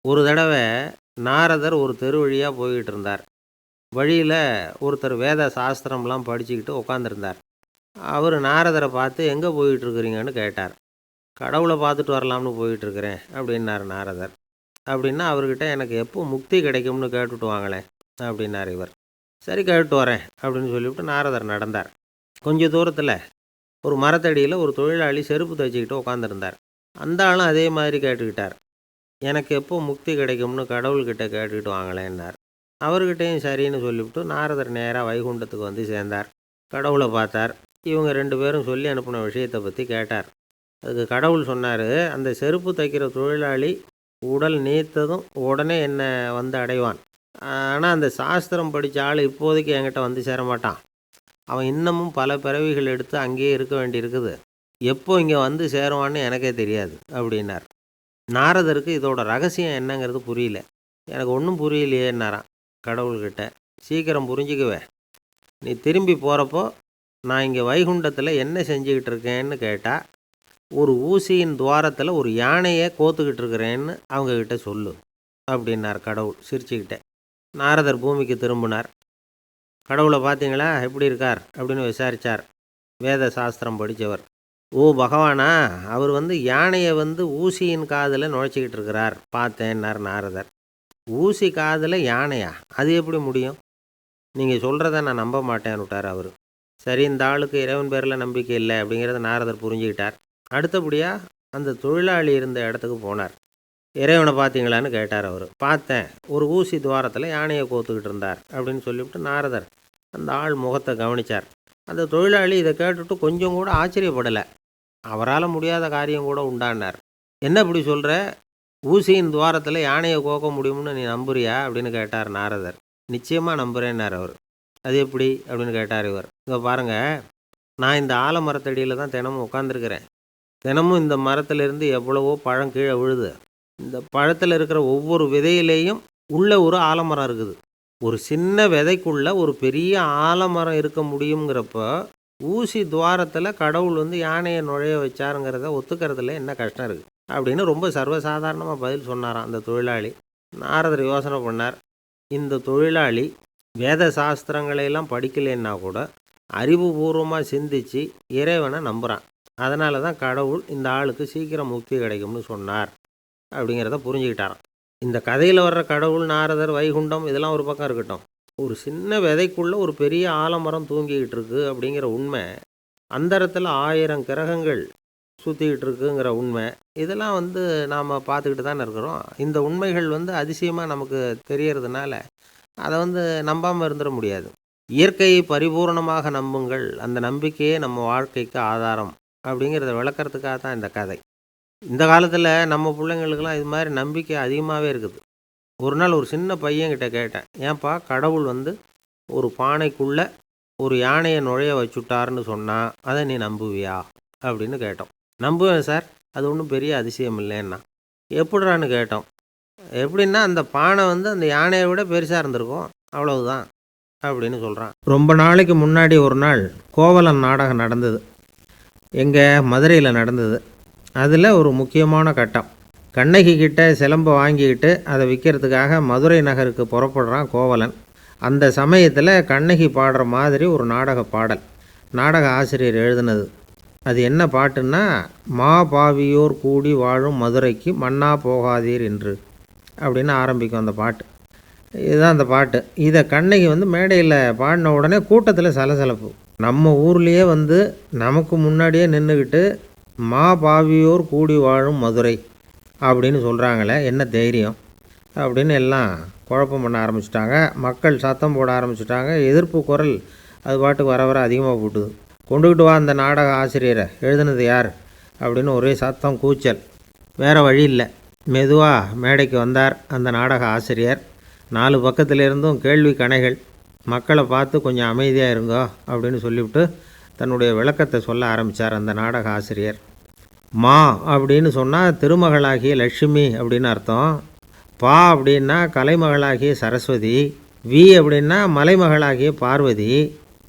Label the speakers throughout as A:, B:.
A: ஒரு தடவை நாரதர் ஒரு தெரு வழியாக போய்கிட்டு இருந்தார். வழியில் ஒருத்தர் வேத சாஸ்திரம்லாம் படிச்சுக்கிட்டு உட்காந்துருந்தார். அவர் நாரதரை பார்த்து எங்கே போயிட்டுருக்குறீங்கன்னு கேட்டார். கடவுளை பார்த்துட்டு வரலாம்னு போயிட்டுருக்கிறேன் அப்படின்னார் நாரதர். அப்படின்னா அவர்கிட்ட எனக்கு எப்போ முக்தி கிடைக்கும்னு கேட்டுட்டு வாங்களேன் அப்படின்னார் இவர். சரி கேட்டு வரேன் அப்படின்னு சொல்லிவிட்டு நாரதர் நடந்தார். கொஞ்சம் தூரத்தில் ஒரு மரத்தடியில் ஒரு தொழிலாளி செருப்பு தைச்சிக்கிட்டு உட்காந்துருந்தார். அந்த ஆளும் அதே மாதிரி கேட்டுக்கிட்டார். எனக்கு எப்போ முக்தி கிடைக்கும்னு கடவுள்கிட்ட கேட்டுக்கிட்டு வாங்களேன்னார். அவர்கிட்டையும் சரின்னு சொல்லிவிட்டு நாரதர் நேராக வைகுண்டத்துக்கு வந்து சேர்ந்தார். கடவுளை பார்த்தார். இவங்க 2 பேரும் சொல்லி அனுப்பின விஷயத்தை பற்றி கேட்டார். அதுக்கு கடவுள் சொன்னார், அந்த செருப்பு தைக்கிற தொழிலாளி உடல் நீத்ததும் உடனே என்னை வந்து அடைவான். ஆனால் அந்த சாஸ்திரம் படித்த ஆள் இப்போதைக்கு என்கிட்ட வந்து சேரமாட்டான். அவன் இன்னமும் பல பிறவிகள் எடுத்து அங்கேயே இருக்க வேண்டியிருக்குது. எப்போ இங்கே வந்து சேருவான்னு எனக்கே தெரியாது அப்படின்னார். நாரதருக்கு இதோட ரகசியம் என்னங்கிறது புரியல. எனக்கு ஒன்றும் புரியலையேன்னாரான் கடவுள்கிட்ட. சீக்கிரம் புரிஞ்சுக்குவேன், நீ திரும்பி போகிறப்போ நான் இங்கே வைகுண்டத்தில் என்ன செஞ்சுக்கிட்டு இருக்கேன்னு கேட்டால், ஒரு ஊசியின் துவாரத்தில் ஒரு யானையை கோத்துக்கிட்டு இருக்கிறேன்னு அவங்கக்கிட்ட சொல்லு அப்படின்னார் கடவுள் சிரிச்சுக்கிட்டே. நாரதர் பூமிக்கு திரும்பினார். கடவுளை பார்த்தீங்களா, எப்படி இருக்கார் அப்படின்னு விசாரித்தார் வேத சாஸ்திரம் படித்தவர். ஓ பகவானா, அவர் யானையை ஊசியின் காதில் நுழைச்சிக்கிட்டு இருக்கிறார் பார்த்தேன்னார் நாரதர். ஊசி காதில் யானையா, அது எப்படி முடியும்? நீங்கள் சொல்கிறத நான் நம்ப மாட்டேன்னு விட்டார் அவர். சரி, இந்த ஆளுக்கு இறைவன் பேரில் நம்பிக்கை இல்லை அப்படிங்கிறத நாரதர் புரிஞ்சுக்கிட்டார். அடுத்தபடியாக அந்த தொழிலாளி இருந்த இடத்துக்கு போனார். இறைவனை பார்த்தீங்களான்னு கேட்டார் அவர். பார்த்தேன், ஒரு ஊசி துவாரத்தில் யானையை கோத்துக்கிட்டு இருந்தார் அப்படின்னு சொல்லிவிட்டு நாரதர் அந்த ஆள் முகத்தை கவனித்தார். அந்த தொழிலாளி இதை கேட்டுட்டு கொஞ்சம் கூட ஆச்சரியப்படலை. அவரால் முடியாத காரியம் கூட உண்டானார். என்ன இப்படி சொல்கிற, ஊசியின் துவாரத்தில் யானையை கோக்க முடியும்னு நீ நம்புறியா அப்படின்னு கேட்டார் நாரதர். நிச்சயமாக நம்புகிறேன்னார் அவர். அது எப்படி அப்படின்னு கேட்டார் இவர். இங்கே பாருங்கள், நான் இந்த ஆலமரத்தடியில் தான் தினமும் உட்காந்துருக்கிறேன். தினமும் இந்த மரத்திலிருந்து எவ்வளவோ பழம் கீழே விழுது. இந்த பழத்தில் இருக்கிற ஒவ்வொரு விதையிலேயும் உள்ள ஒரு ஆலமரம் இருக்குது. ஒரு சின்ன விதைக்குள்ளே ஒரு பெரிய ஆலமரம் இருக்க முடியுங்கிறப்போ ஊசி துவாரத்தில் கடவுள் யானையை நுழைய வச்சாருங்கிறத ஒத்துக்கிறதுல என்ன கஷ்டம் இருக்குது அப்படின்னு ரொம்ப சர்வசாதாரணமாக பதில் சொன்னாராம் அந்த தொழிலாளி. நாரதர் யோசனை பண்ணார். இந்த தொழிலாளி வேத சாஸ்திரங்களையெல்லாம் படிக்கலைன்னா கூட அறிவுபூர்வமாக சிந்தித்து இறைவனை நம்புகிறான். அதனால தான் கடவுள் இந்த ஆளுக்கு சீக்கிரம் முக்தி கிடைக்கும்னு சொன்னார் அப்படிங்கிறத புரிஞ்சுக்கிட்டாராம். இந்த கதையில் வர்ற கடவுள், நாரதர், வைகுண்டம் இதெல்லாம் ஒரு பக்கம் இருக்கட்டும், ஒரு சின்ன விதைக்குள்ளே ஒரு பெரிய ஆலமரம் தூங்கிக்கிட்டு இருக்கு அப்படிங்கிற உண்மை, அந்தரத்தில் 1000 கிரகங்கள் சுற்றிக்கிட்டு இருக்குங்கிற உண்மை, இதெல்லாம் நாம் பார்த்துக்கிட்டு தானே இருக்கிறோம். இந்த உண்மைகள் அதிசயமாக நமக்கு தெரியறதுனால அதை நம்பாமல் இருந்துட முடியாது. இயற்கையை பரிபூர்ணமாக நம்புங்கள், அந்த நம்பிக்கையே நம்ம வாழ்க்கைக்கு ஆதாரம் அப்படிங்கிறத விளக்கிறதுக்காக தான் இந்த கதை. இந்த காலத்தில் நம்ம பிள்ளைங்களுக்கெல்லாம் இது மாதிரி நம்பிக்கை அதிகமாகவே இருக்குது. ஒரு நாள் ஒரு சின்ன பையன்கிட்ட கேட்டேன், ஏன்பா கடவுள் ஒரு பானைக்குள்ளே ஒரு யானையை நுழைய வச்சுட்டாருன்னு சொன்னால் அதை நீ நம்புவியா அப்படின்னு கேட்டோம். நம்புவேன் சார், அது ஒன்றும் பெரிய அதிசயம் இல்லைன்னா. எப்படிறான்னு கேட்டோம். எப்படின்னா அந்த பானை அந்த யானையை விட பெருசாக இருந்திருக்கும், அவ்வளவுதான் அப்படின்னு சொல்கிறான். ரொம்ப நாளைக்கு முன்னாடி ஒரு நாள் கோவலன் நாடகம் நடந்தது. எங்கள் மதுரையில் நடந்தது. அதில் ஒரு முக்கியமான கட்டம், கண்ணகி கிட்ட சிலம்பை வாங்கிக்கிட்டு அதை விற்கிறதுக்காக மதுரை நகருக்கு புறப்படுறான் கோவலன். அந்த சமயத்தில் கண்ணகி பாடுற மாதிரி ஒரு நாடக பாடல் நாடக ஆசிரியர் எழுதினது. அது என்ன பாட்டுன்னா, மா பாவியோர் கூடி வாழும் மதுரைக்கு மன்னா போகாதீர் என்று அப்படின்னு ஆரம்பிக்கும் அந்த பாட்டு. இதுதான் அந்த பாட்டு. இதை கண்ணகி மேடையில் பாடின உடனே கூட்டத்தில் சலசலப்பு. நம்ம ஊர்லேயே நமக்கு முன்னாடியே நின்றுக்கிட்டு மா பாவியோர் கூடி வாழும் மதுரை அப்படின்னு சொல்கிறாங்களே, என்ன தைரியம் அப்படின்னு எல்லாம் குழப்பம் பண்ண ஆரம்பிச்சிட்டாங்க. மக்கள் சத்தம் போட ஆரம்பிச்சிட்டாங்க. எதிர்ப்பு குரல் அது பாட்டுக்கு வர வர அதிகமாக போட்டுது. கொண்டுக்கிட்டு வா அந்த நாடக ஆசிரியரை, எழுதுனது யார் அப்படின்னு ஒரே சத்தம், கூச்சல். வேறு வழி இல்லை. மெதுவாக மேடைக்கு வந்தார் அந்த நாடக ஆசிரியர். 4 பக்கத்திலிருந்தும் கேள்வி கணைகள். மக்களை பார்த்து கொஞ்சம் அமைதியாக இருங்கோ அப்படின்னு சொல்லிவிட்டு தன்னுடைய விளக்கத்தை சொல்ல ஆரம்பித்தார் அந்த நாடக ஆசிரியர். மா அப்படின்னு சொன்னால் திருமகளாகிய லட்சுமி அப்படின்னு அர்த்தம். பா அப்படின்னா கலைமகளாகிய சரஸ்வதி. வி அப்படின்னா மலைமகளாகிய பார்வதி.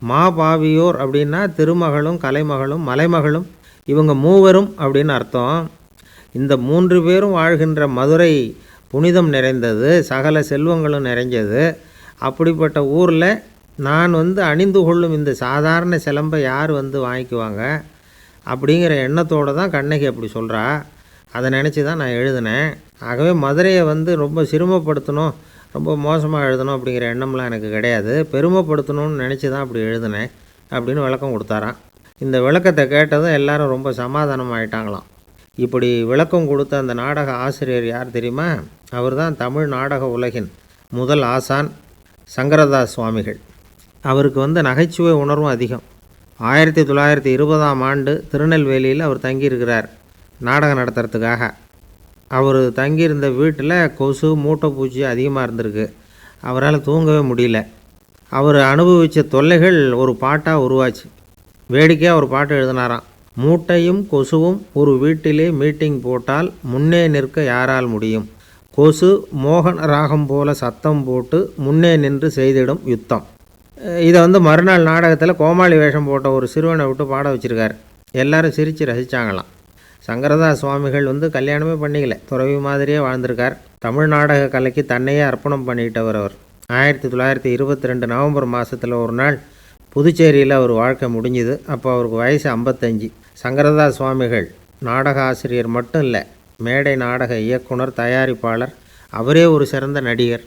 A: மா பாவியோர் அப்படின்னா திருமகளும் கலைமகளும் மலைமகளும், இவங்க மூவரும் அப்படின்னு அர்த்தம். இந்த 3 பேரும் வாழ்கின்ற மதுரை புனிதம் நிறைந்தது, சகல செல்வங்களும் நிறைஞ்சது. அப்படிப்பட்ட ஊரில் நான் அணிந்து கொள்ளும் இந்த சாதாரண சிலம்பை யார் வாங்கிக்குவாங்க அப்படிங்கிற எண்ணத்தோடு தான் கண்ணகி அப்படி சொல்கிறா. அதை நினச்சி தான் நான் எழுதினேன். ஆகவே மதுரையை ரொம்ப சிரமப்படுத்தணும், ரொம்ப மோசமாக எழுதணும் அப்படிங்கிற எண்ணம்லாம் எனக்கு கிடையாது. பெருமைப்படுத்தணும்னு நினச்சி தான் அப்படி எழுதினேன் அப்படின்னு விளக்கம் கொடுத்தாராம். இந்த விளக்கத்தை கேட்டதும் எல்லாரும் ரொம்ப சமாதானமாயிட்டாங்களாம். இப்படி விளக்கம் கொடுத்த அந்த நாடக ஆசிரியர் யார் தெரியுமா? அவர் தான் தமிழ் நாடக உலகின் முதல் ஆசான் சங்கரதாஸ் சுவாமிகள். அவருக்கு நகைச்சுவை உணர்வும் அதிகம். 1920ஆம் ஆண்டு திருநெல்வேலியில் அவர் தங்கியிருக்கிறார் நாடகம் நடத்துறதுக்காக. அவர் தங்கியிருந்த வீட்டில் கொசு மூட்டைப்பூச்சி அதிகமாக இருந்திருக்கு. அவரால் தூங்கவே முடியல. அவர் அனுபவித்த தொல்லைகள் ஒரு பாட்டாக உருவாச்சு. வேடிக்கையாக ஒரு பாட்டு எழுதினாராம். மூட்டையும் கொசுவும் ஒரு வீட்டிலே மீட்டிங் போட்டால் முன்னே நிற்க யாரால் முடியும்? கொசு மோகன ராகம் போல சத்தம் போட்டு முன்னே நின்று செய்திடும் யுத்தம். இதை மறுநாள் நாடகத்தில் கோமாளி வேஷம் போட்ட ஒரு சிறுவனை விட்டு பாட வச்சுருக்கார். எல்லாரும் சிரித்து ரசித்தாங்களாம். சங்கரதாஸ் சுவாமிகள் கல்யாணமே பண்ணிக்கல, துறவி மாதிரியே வாழ்ந்திருக்கார். தமிழ் நாடக கலைக்கு தன்னையே அர்ப்பணம் பண்ணிட்டவர் அவர். 1922 நவம்பர் மாதத்தில் ஒரு நாள் புதுச்சேரியில் அவர் வாழ்க்கை முடிஞ்சுது. அப்போ அவருக்கு வயசு 55. சங்கரதாஸ் சுவாமிகள் நாடக ஆசிரியர் மட்டும் இல்லை, மேடை நாடக இயக்குனர், தயாரிப்பாளர், அவரே ஒரு சிறந்த நடிகர்.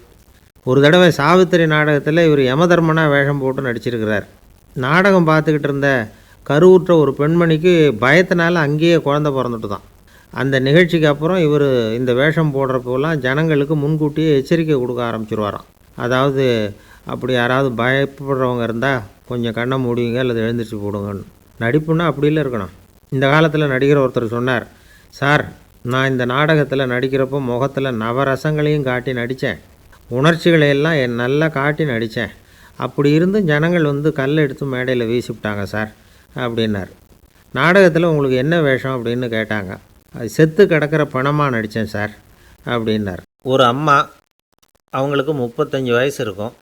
A: ஒரு தடவை சாவித்திரி நாடகத்தில் இவர் யமதர்மனாக வேஷம் போட்டு நடிச்சிருக்கிறார். நாடகம் பார்த்துக்கிட்டு இருந்த கருவுற்ற ஒரு பெண்மணிக்கு பயத்தினால அங்கேயே குழந்தை பிறந்துட்டு தான். அந்த நிகழ்ச்சிக்கு அப்புறம் இவர் இந்த வேஷம் போடுறப்போலாம் ஜனங்களுக்கு முன்கூட்டியே எச்சரிக்கை கொடுக்க ஆரம்பிச்சிருவாராம். அதாவது அப்படி யாராவது பயப்படுறவங்க இருந்தால் கொஞ்சம் கண்ணை மூடிங்க அல்லது எழுந்திரிச்சு போடுங்கன்னு. நடிப்புன்னா அப்படிலாம் இருக்கணும். இந்த காலத்தில் நடிகர் ஒருத்தர் சொன்னார், சார், நான் இந்த நாடகத்தில் நடிக்கிறப்போ முகத்தில் நவரசங்களையும் காட்டி நடித்தேன், உணர்ச்சிகளையெல்லாம் நல்லா காட்டி நடித்தேன். அப்படி இருந்தும் ஜனங்கள் கல் எடுத்து மேடையில் வீசிவிட்டாங்க சார் அப்படின்னார். நாடகத்தில் உங்களுக்கு என்ன வேஷம் அப்படின்னு கேட்டாங்க. அது செத்து கிடக்கிற பணமாக நடித்தேன் சார் அப்படின்னார். ஒரு அம்மா, அவங்களுக்கு 35 வயசு இருக்கும்.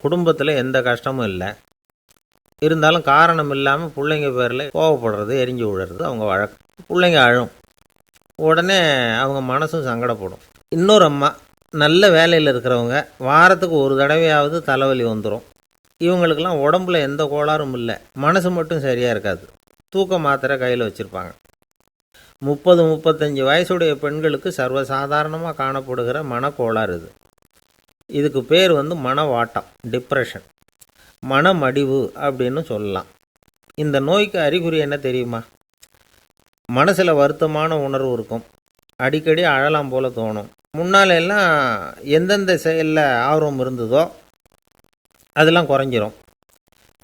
A: குடும்பத்தில் எந்த கஷ்டமும் இல்லை. இருந்தாலும் காரணம் இல்லாமல் பிள்ளைங்க பேரில் கோவப்படுறது, எரிஞ்சு விழுறது அவங்க வழக்கம். பிள்ளைங்க அழும். உடனே அவங்க மனசும் சங்கடப்படும். இன்னொரு அம்மா, நல்ல வேலையில் இருக்கிறவங்க, வாரத்துக்கு ஒரு தடவையாவது தலைவலி வந்துடும். இவங்களுக்கெல்லாம் உடம்புல எந்த கோளாறும் இல்லை, மனசு மட்டும் சரியாக இருக்காது. தூக்க மாத்திரை கையில் வச்சுருப்பாங்க. 30-35 வயசுடைய பெண்களுக்கு சர்வசாதாரணமாக காணப்படுகிற மனக்கோளாறு இது. இதுக்கு பேர் மனவாட்டம், டிப்ரெஷன், மனமடிவு அப்படின்னு சொல்லலாம். இந்த நோய்க்கு அறிகுறி என்ன தெரியுமா? மனசில் வருத்தமான உணர்வு இருக்கும், அடிக்கடி அழலாம் போல் தோணும். முன்னால் எல்லாம் எந்தெந்த செயலில் ஆர்வம் இருந்ததோ அதெல்லாம் குறைஞ்சிரும்,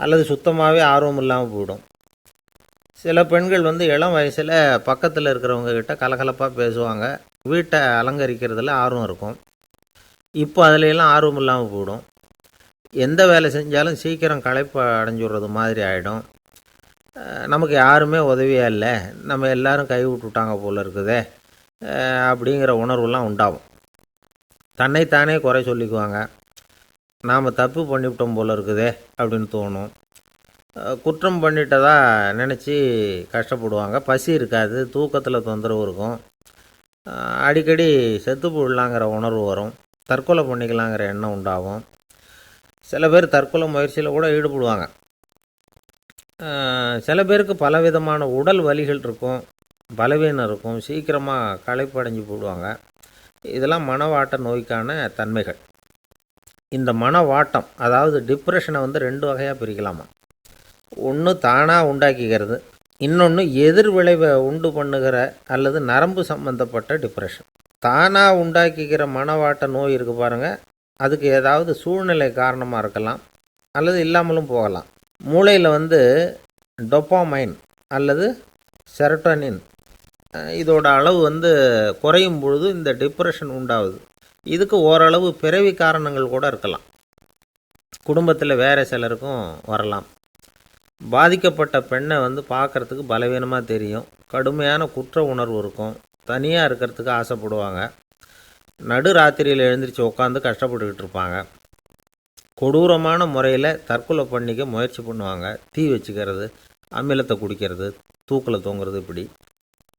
A: அல்லது சுத்தமாகவே ஆர்வம் இல்லாமல் போயிடும். சில பெண்கள் இளம் வயசில் பக்கத்தில் இருக்கிறவங்க கிட்ட கலகலப்பாக பேசுவாங்க, வீட்டை அலங்கரிக்கிறதுல ஆர்வம் இருக்கும். இப்போ அதிலெல்லாம் ஆர்வம் இல்லாமல் போயிடும். எந்த வேலை செஞ்சாலும் சீக்கிரம் களைப்பு அடைஞ்சுடுறது மாதிரி ஆகிடும். நமக்கு யாருமே உதவியாக இல்லை, நம்ம எல்லோரும் கை விட்டுட்டாங்க போல் இருக்குதே அப்படிங்கிற உணர்வுலாம் உண்டாகும். தன்னைத்தானே குறை சொல்லிக்குவாங்க. நாம் தப்பு பண்ணிவிட்டோம் போல் இருக்குதே அப்படின்னு தோணும். குற்றம் பண்ணிட்டதா நினச்சி கஷ்டப்படுவாங்க. பசி இருக்காது, தூக்கத்தில் தொந்தரவு இருக்கும். அடிக்கடி செத்து போடலாங்கிற உணர்வு வரும். தற்கொலை பண்ணிக்கலாங்கிற எண்ணம் உண்டாகும். சில பேர் தற்கொலை முயற்சியில் கூட ஈடுபடுவாங்க. சில பேருக்கு பலவிதமான உடல் வலிகள் இருக்கும், பலவீனம் இருக்கும், சீக்கிரமாக களைப்படைஞ்சு போடுவாங்க. இதெல்லாம் மனவாட்ட நோய்க்கான தன்மைகள். இந்த மனவாட்டம், அதாவது டிப்ரெஷனை 2 வகையாக பிரிக்கலாமா. ஒன்று தானாக உண்டாக்கிக்கிறது, இன்னொன்று எதிர் விளைவை உண்டு பண்ணுகிற அல்லது நரம்பு சம்பந்தப்பட்ட டிப்ரெஷன். தானாக உண்டாக்கிக்கிற மனவாட்ட நோய் இருக்குது பாருங்கள், அதுக்கு ஏதாவது சூழ்நிலை காரணமாக இருக்கலாம் அல்லது இல்லாமலும் போகலாம். மூளையில் டொப்பாமைன் அல்லது செரட்டோனின் இதோட அளவு குறையும் பொழுது இந்த டிப்ரெஷன் உண்டாகுது. இதுக்கு ஓரளவு பிறவி காரணங்கள் கூட இருக்கலாம். குடும்பத்தில் வேறு சிலருக்கும் வரலாம். பாதிக்கப்பட்ட பெண்ணை பார்க்குறதுக்கு பலவீனமாக தெரியும், கடுமையான குற்ற உணர்வு இருக்கும், தனியாக இருக்கிறதுக்கு ஆசைப்படுவாங்க, நடு ராத்திரியில் எழுந்திரிச்சு உட்காந்து கஷ்டப்பட்டுக்கிட்டு இருப்பாங்க, கொடூரமான முறையில் தற்கொலை பண்ணிக்க முயற்சி பண்ணுவாங்க, தீ வச்சுக்கிறது, அமிலத்தை குடிக்கிறது, தூக்கில் தொங்குறது. இப்படி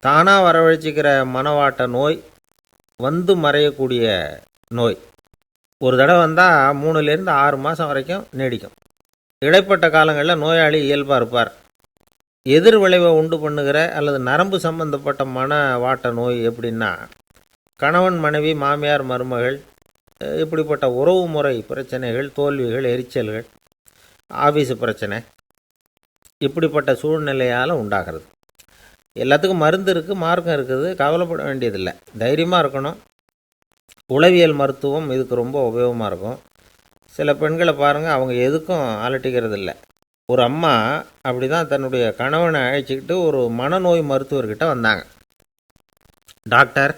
A: தானாக வரவழைச்சிக்கிற மனவாட்ட நோய் வந்து மறையக்கூடிய நோய். ஒரு தடவை வந்தால் 3லேருந்து 6 மாதம் வரைக்கும் நீடிக்கும். இடைப்பட்ட காலங்களில் நோயாளி இயல்பாக இருப்பார். எதிர் விளைவை உண்டு பண்ணுகிற அல்லது நரம்பு சம்பந்தப்பட்ட மன வாட்ட நோய் எப்படின்னா, கணவன் மனைவி மாமியார் மருமகள் இப்படிப்பட்ட உறவு முறை பிரச்சனைகள், தோல்விகள், எரிச்சல்கள், ஆஃபீஸு பிரச்சனை இப்படிப்பட்ட சூழ்நிலையால் உண்டாகிறது. எல்லாத்துக்கும் மருந்து இருக்குது, மார்க்கம் இருக்குது, கவலைப்பட வேண்டியதில்லை, தைரியமாக இருக்கணும். உளவியல் மருத்துவம் இதுக்கு ரொம்ப உபயோகமாக இருக்கும். சில பெண்களை பாருங்கள், அவங்க எதுக்கும் அலட்டிக்கிறது இல்லை. ஒரு அம்மா அப்படி தான் தன்னுடைய கணவனை அழைச்சிக்கிட்டு ஒரு மனநோய் மருத்துவர்கிட்ட வந்தாங்க. டாக்டர்,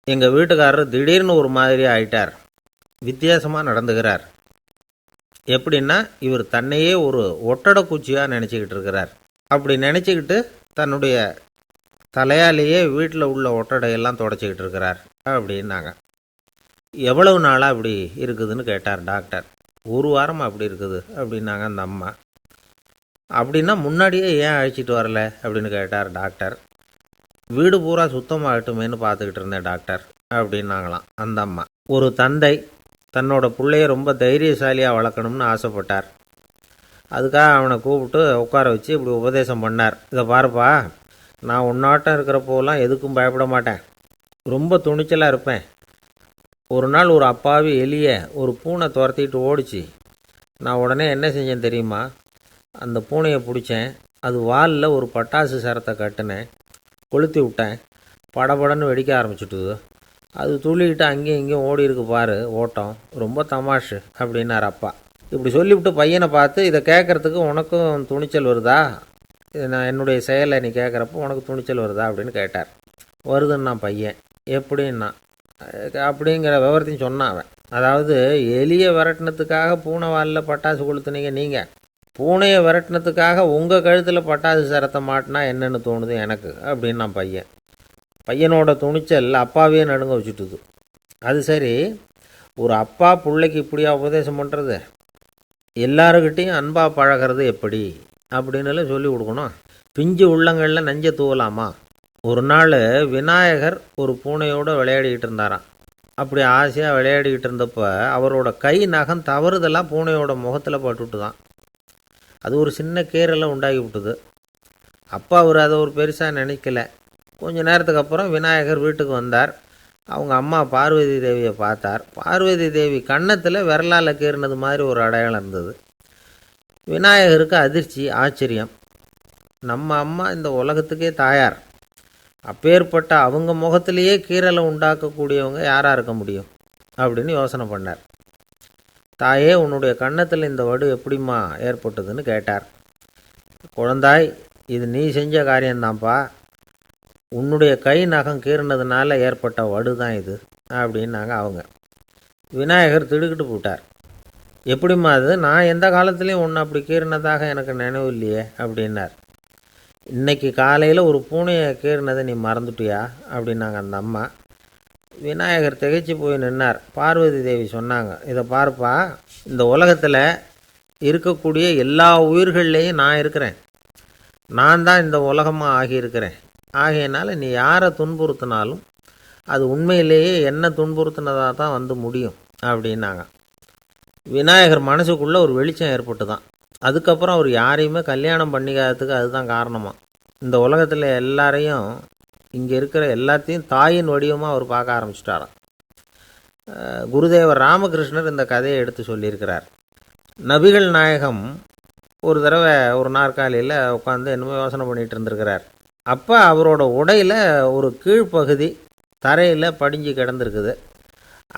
A: எங்கள் வீட்டுக்காரர் திடீர்னு ஒரு மாதிரி ஆயிட்டார், வித்தியாசமாக நடந்துக்கிறார். எப்படின்னா, இவர் தன்னையே ஒரு ஒட்டடை குச்சியாக நினச்சிக்கிட்டு இருக்கிறார். அப்படி நினச்சிக்கிட்டு தன்னுடைய தலையாலேயே வீட்டில் உள்ள ஒட்டடையெல்லாம் தொடச்சிக்கிட்டு இருக்கிறார் அப்படின்னாங்க. எவ்வளவு நாளாக அப்படி இருக்குதுன்னு கேட்டார் டாக்டர். 1 வாரமாக அப்படி இருக்குது அப்படின்னாங்க அந்த அம்மா. அப்படின்னா முன்னாடியே ஏன் அழைச்சிட்டு வரல அப்படின்னு கேட்டார் டாக்டர். வீடு பூரா சுத்தமாகட்டுமேனு பார்த்துக்கிட்டு இருந்தேன் டாக்டர் அப்படின்னாங்களாம் அந்த அம்மா. ஒரு தந்தை தன்னோட பிள்ளைய ரொம்ப தைரியசாலியாக வளர்க்கணும்னு ஆசைப்பட்டார். அதுக்காக அவனை கூப்பிட்டு உட்கார வச்சு இப்படி உபதேசம் பண்ணார். இதை பாருப்பா, நான் உன்னாட்டம் இருக்கிறப்போலாம் எதுக்கும் பயப்பட மாட்டேன், ரொம்ப துணிச்சலாக இருப்பேன். ஒரு நாள் ஒரு அப்பாவி எலியை ஒரு பூனை துரத்திட்டு ஓடிச்சு. நான் உடனே என்ன செஞ்சேன் தெரியுமா? அந்த பூனையை பிடிச்சேன், அது வாலில் ஒரு பட்டாசு சரத்தை கட்டினேன், கொளுத்தி விட்டேன், படபடன்னு வெடிக்க ஆரம்பிச்சுட்டுது. அது துள்ளிக்கிட்டு அங்கேயும் இங்கேயும் ஓடி இருக்கு பாரு ஓட்டம், ரொம்ப தமாஷு அப்படின்னார் அப்பா. இப்படி சொல்லிவிட்டு பையனை பார்த்து, இதை கேட்குறதுக்கு உனக்கும் துணிச்சல் வருதா? நான் என்னுடைய செயலை நீ கேட்குறப்போ உனக்கு துணிச்சல் வருதா அப்படின்னு கேட்டார். வருதுன்னா பையன். எப்படின்னா அப்படிங்கிற விவரத்தையும் சொன்னான் அவன். அதாவது, எலியை விரட்டினத்துக்காக பூனை வாலில் பட்டாசு கொளுத்துனீங்க நீங்கள், பூனையை விரட்டினத்துக்காக உங்கள் கழுத்தில் பட்டாசு சரத்தை மாட்டினா என்னென்னு தோணுது எனக்கு அப்படின்னு நான் பையன். பையனோட துணிச்சல் அப்பாவே நடுங்க வச்சுட்டுது. அது சரி, ஒரு அப்பா பிள்ளைக்கு இப்படியா உபதேசம் பண்ணுறது? எல்லாருக்கிட்டையும் அன்பாக பழகிறது எப்படி அப்படின்னு சொல்லி கொடுக்கணும். பிஞ்சு உள்ளங்களில் நஞ்சை தூவலாமா? ஒரு நாள் விநாயகர் ஒரு பூனையோடு விளையாடிக்கிட்டு இருந்தாராம். அப்படி ஆசையாக விளையாடிக்கிட்டு இருந்தப்போ அவரோட கை நகம் தவறுதெல்லாம் பூனையோட முகத்தில் பட்டுட்டு தான். அது ஒரு சின்ன கீறலை உண்டாகி விட்டுது. அப்பா அவர் அதை ஒரு பெருசாக நினைக்கல. கொஞ்ச நேரத்துக்கு அப்புறம் விநாயகர் வீட்டுக்கு வந்தார். அவங்க அம்மா பார்வதி தேவியை பார்த்தார். பார்வதி தேவி கன்னத்தில் விரலால் கீறினது மாதிரி ஒரு அடையாளம் இருந்தது. விநாயகருக்கு அதிர்ச்சி, ஆச்சரியம். நம்ம அம்மா இந்த உலகத்துக்கே தாயார், அப்பேற்பட்ட அவங்க முகத்திலேயே கீறலை உண்டாக்கக்கூடியவங்க யாராக இருக்க முடியும் அப்படின்னு யோசனை பண்ணார். தாயே, உன்னுடைய கன்னத்தில் இந்த வடு எப்படிம்மா ஏற்பட்டதுன்னு கேட்டார். குழந்தாய், இது நீ செஞ்ச காரியம்தான்ப்பா, உன்னுடைய கை நகம் கீறினதுனால ஏற்பட்ட வடு தான் இது அப்படின்னாங்க அவங்க. விநாயகர் திடுக்கிட்டு போட்டார். எப்படிம்மா அது? நான் எந்த காலத்துலேயும் ஒன்று அப்படி கீறினதாக எனக்கு நினைவு இல்லையே அப்படின்னார். இன்னைக்கு காலையில் ஒரு பூனையை கீறினதை நீ மறந்துட்டியா அப்படின்னாங்க அந்த அம்மா. விநாயகர் திகைச்சு போய் நின்னார். பார்வதி தேவி சொன்னாங்க, இதை பார்ப்பா, இந்த உலகத்தில் இருக்கக்கூடிய எல்லா உயிர்கள்லேயும் நான் இருக்கிறேன். நான் தான் இந்த உலகமாக ஆகியிருக்கிறேன். ஆகையினால நீ யாரை துன்புறுத்தினாலும் அது உண்மையிலேயே என்ன துன்புறுத்தினதாக தான் வந்து முடியும் அப்படின்னாங்க. விநாயகர் மனசுக்குள்ளே ஒரு வெளிச்சம் ஏற்பட்டு தான். அதுக்கப்புறம் அவர் யாரையுமே கல்யாணம் பண்ணிக்காததுக்கு அதுதான் காரணமாக. இந்த உலகத்தில் எல்லாரையும், இங்கே இருக்கிற எல்லாத்தையும் தாயின் வடிவமாக அவர் பார்க்க ஆரம்பிச்சிட்டாராம். குருதேவர் ராமகிருஷ்ணர் இந்த கதையை எடுத்து சொல்லியிருக்கிறார். நபிகள் நாயகம் ஒரு தடவை ஒரு நாற்காலியில் உட்காந்து என்னமோ யோசனை பண்ணிகிட்டு இருந்திருக்கிறார். அப்போ அவரோட உடையில் ஒரு கீழ்ப்பகுதி தரையில் படிஞ்சு கிடந்திருக்குது.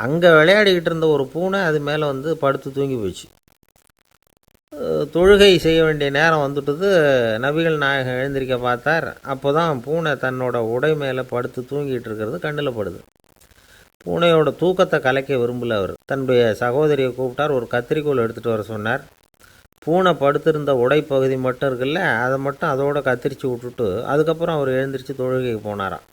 A: அங்கே விளையாடிக்கிட்டு இருந்த ஒரு பூனை அது மேலே வந்து படுத்து தூங்கி போயிடுச்சு. தொழுகை செய்ய வேண்டிய நேரம் வந்துட்டுது. நபிகள் நாயகம் எழுந்திருக்க பார்த்தார். அப்போ தான் பூனை தன்னோட உடை மேலே படுத்து தூங்கிட்டு இருக்கிறது கண்ணில் படுது. பூனையோட தூக்கத்தை கலைக்க விரும்பல அவர். தன்னுடைய சகோதரியை கூப்பிட்டார். ஒரு கத்திரிக்கோல் எடுத்துகிட்டு வர சொன்னார். பூனை படுத்திருந்த உடைப்பகுதி மட்டும் இருக்குல்ல, அதை மட்டும் அதோட கத்திரிச்சு விட்டுட்டு அதுக்கப்புறம் அவர் எழுந்திரிச்சு தொழுகைக்கு போனாராம்.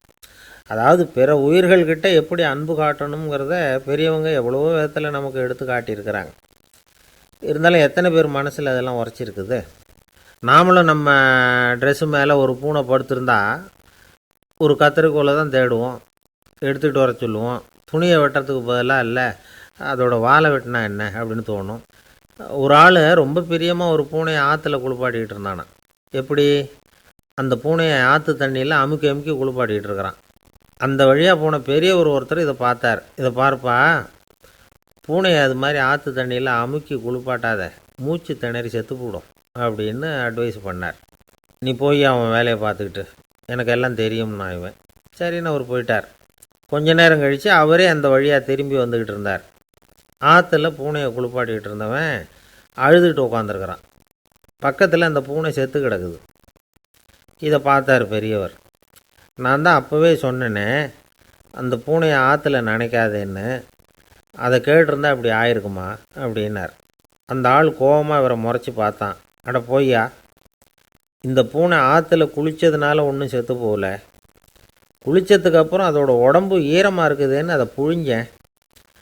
A: அதாவது, பிற உயிர்கள்கிட்ட எப்படி அன்பு காட்டணுங்கிறத பெரியவங்க எவ்வளவோ விதத்தில் நமக்கு எடுத்து காட்டியிருக்கிறாங்க. இருந்தாலும் எத்தனை பேர் மனசில் அதெல்லாம் உரைச்சிருக்குது? நாமளும் நம்ம ட்ரெஸ்ஸு மேலே ஒரு பூனை படுத்திருந்தா ஒரு கத்திரிக்கோலை தான் தேடுவோம், எடுத்துக்கிட்டு வர சொல்லுவோம், துணியை வெட்டுறதுக்கு பதிலாக இல்லை அதோட வாலை வெட்டினா என்ன அப்படின்னு தோணும். ஒரு ஆள் ரொம்ப பிரியமாக ஒரு பூனையை ஆற்றுல குளிப்பாட்டிக்கிட்டு இருந்தானா. எப்படி? அந்த பூனையை ஆற்று தண்ணியில் அமுக்கி அமுக்கி குளிப்பாட்டிக்கிட்டு இருக்கிறான். அந்த வழியாக போன பெரியவர் ஒருத்தர் இதை பார்த்தார். இதை பார்ப்பா, பூனையை அது மாதிரி ஆற்று தண்ணியில் அமுக்கி குளிப்பாட்டாத, மூச்சு திணறி செத்து போடும் அப்படின்னு அட்வைஸ் பண்ணார். நீ போய் அவன் வேலையை பார்த்துக்கிட்டு, எனக்கு எல்லாம் தெரியும்னா இவன். சரின்னு அவர் போயிட்டார். கொஞ்ச நேரம் கழித்து அவரே அந்த வழியாக திரும்பி வந்துக்கிட்டு இருந்தார். ஆற்றுல பூனையை குளிப்பாட்டிக்கிட்டு இருந்தவன் அழுதுகிட்டு உட்காந்துருக்கிறான். பக்கத்தில் அந்த பூனை செத்து கிடக்குது. இதை பார்த்தார் பெரியவர். நான் தான் அப்போவே சொன்னேனே அந்த பூனையை ஆற்றுல நினைக்காதேன்னு, அதை கேட்டிருந்தா அப்படி ஆயிருக்குமா அப்படின்னார். அந்த ஆள் கோபமாக இவரை முறைச்சி பார்த்தான். அட போய்யா, இந்த பூனை ஆற்றுல குளித்ததுனால ஒன்றும் செத்து போகல, குளித்ததுக்கப்புறம் அதோட உடம்பு ஈரமாக இருக்குதுன்னு அதை புழிஞ்சேன்,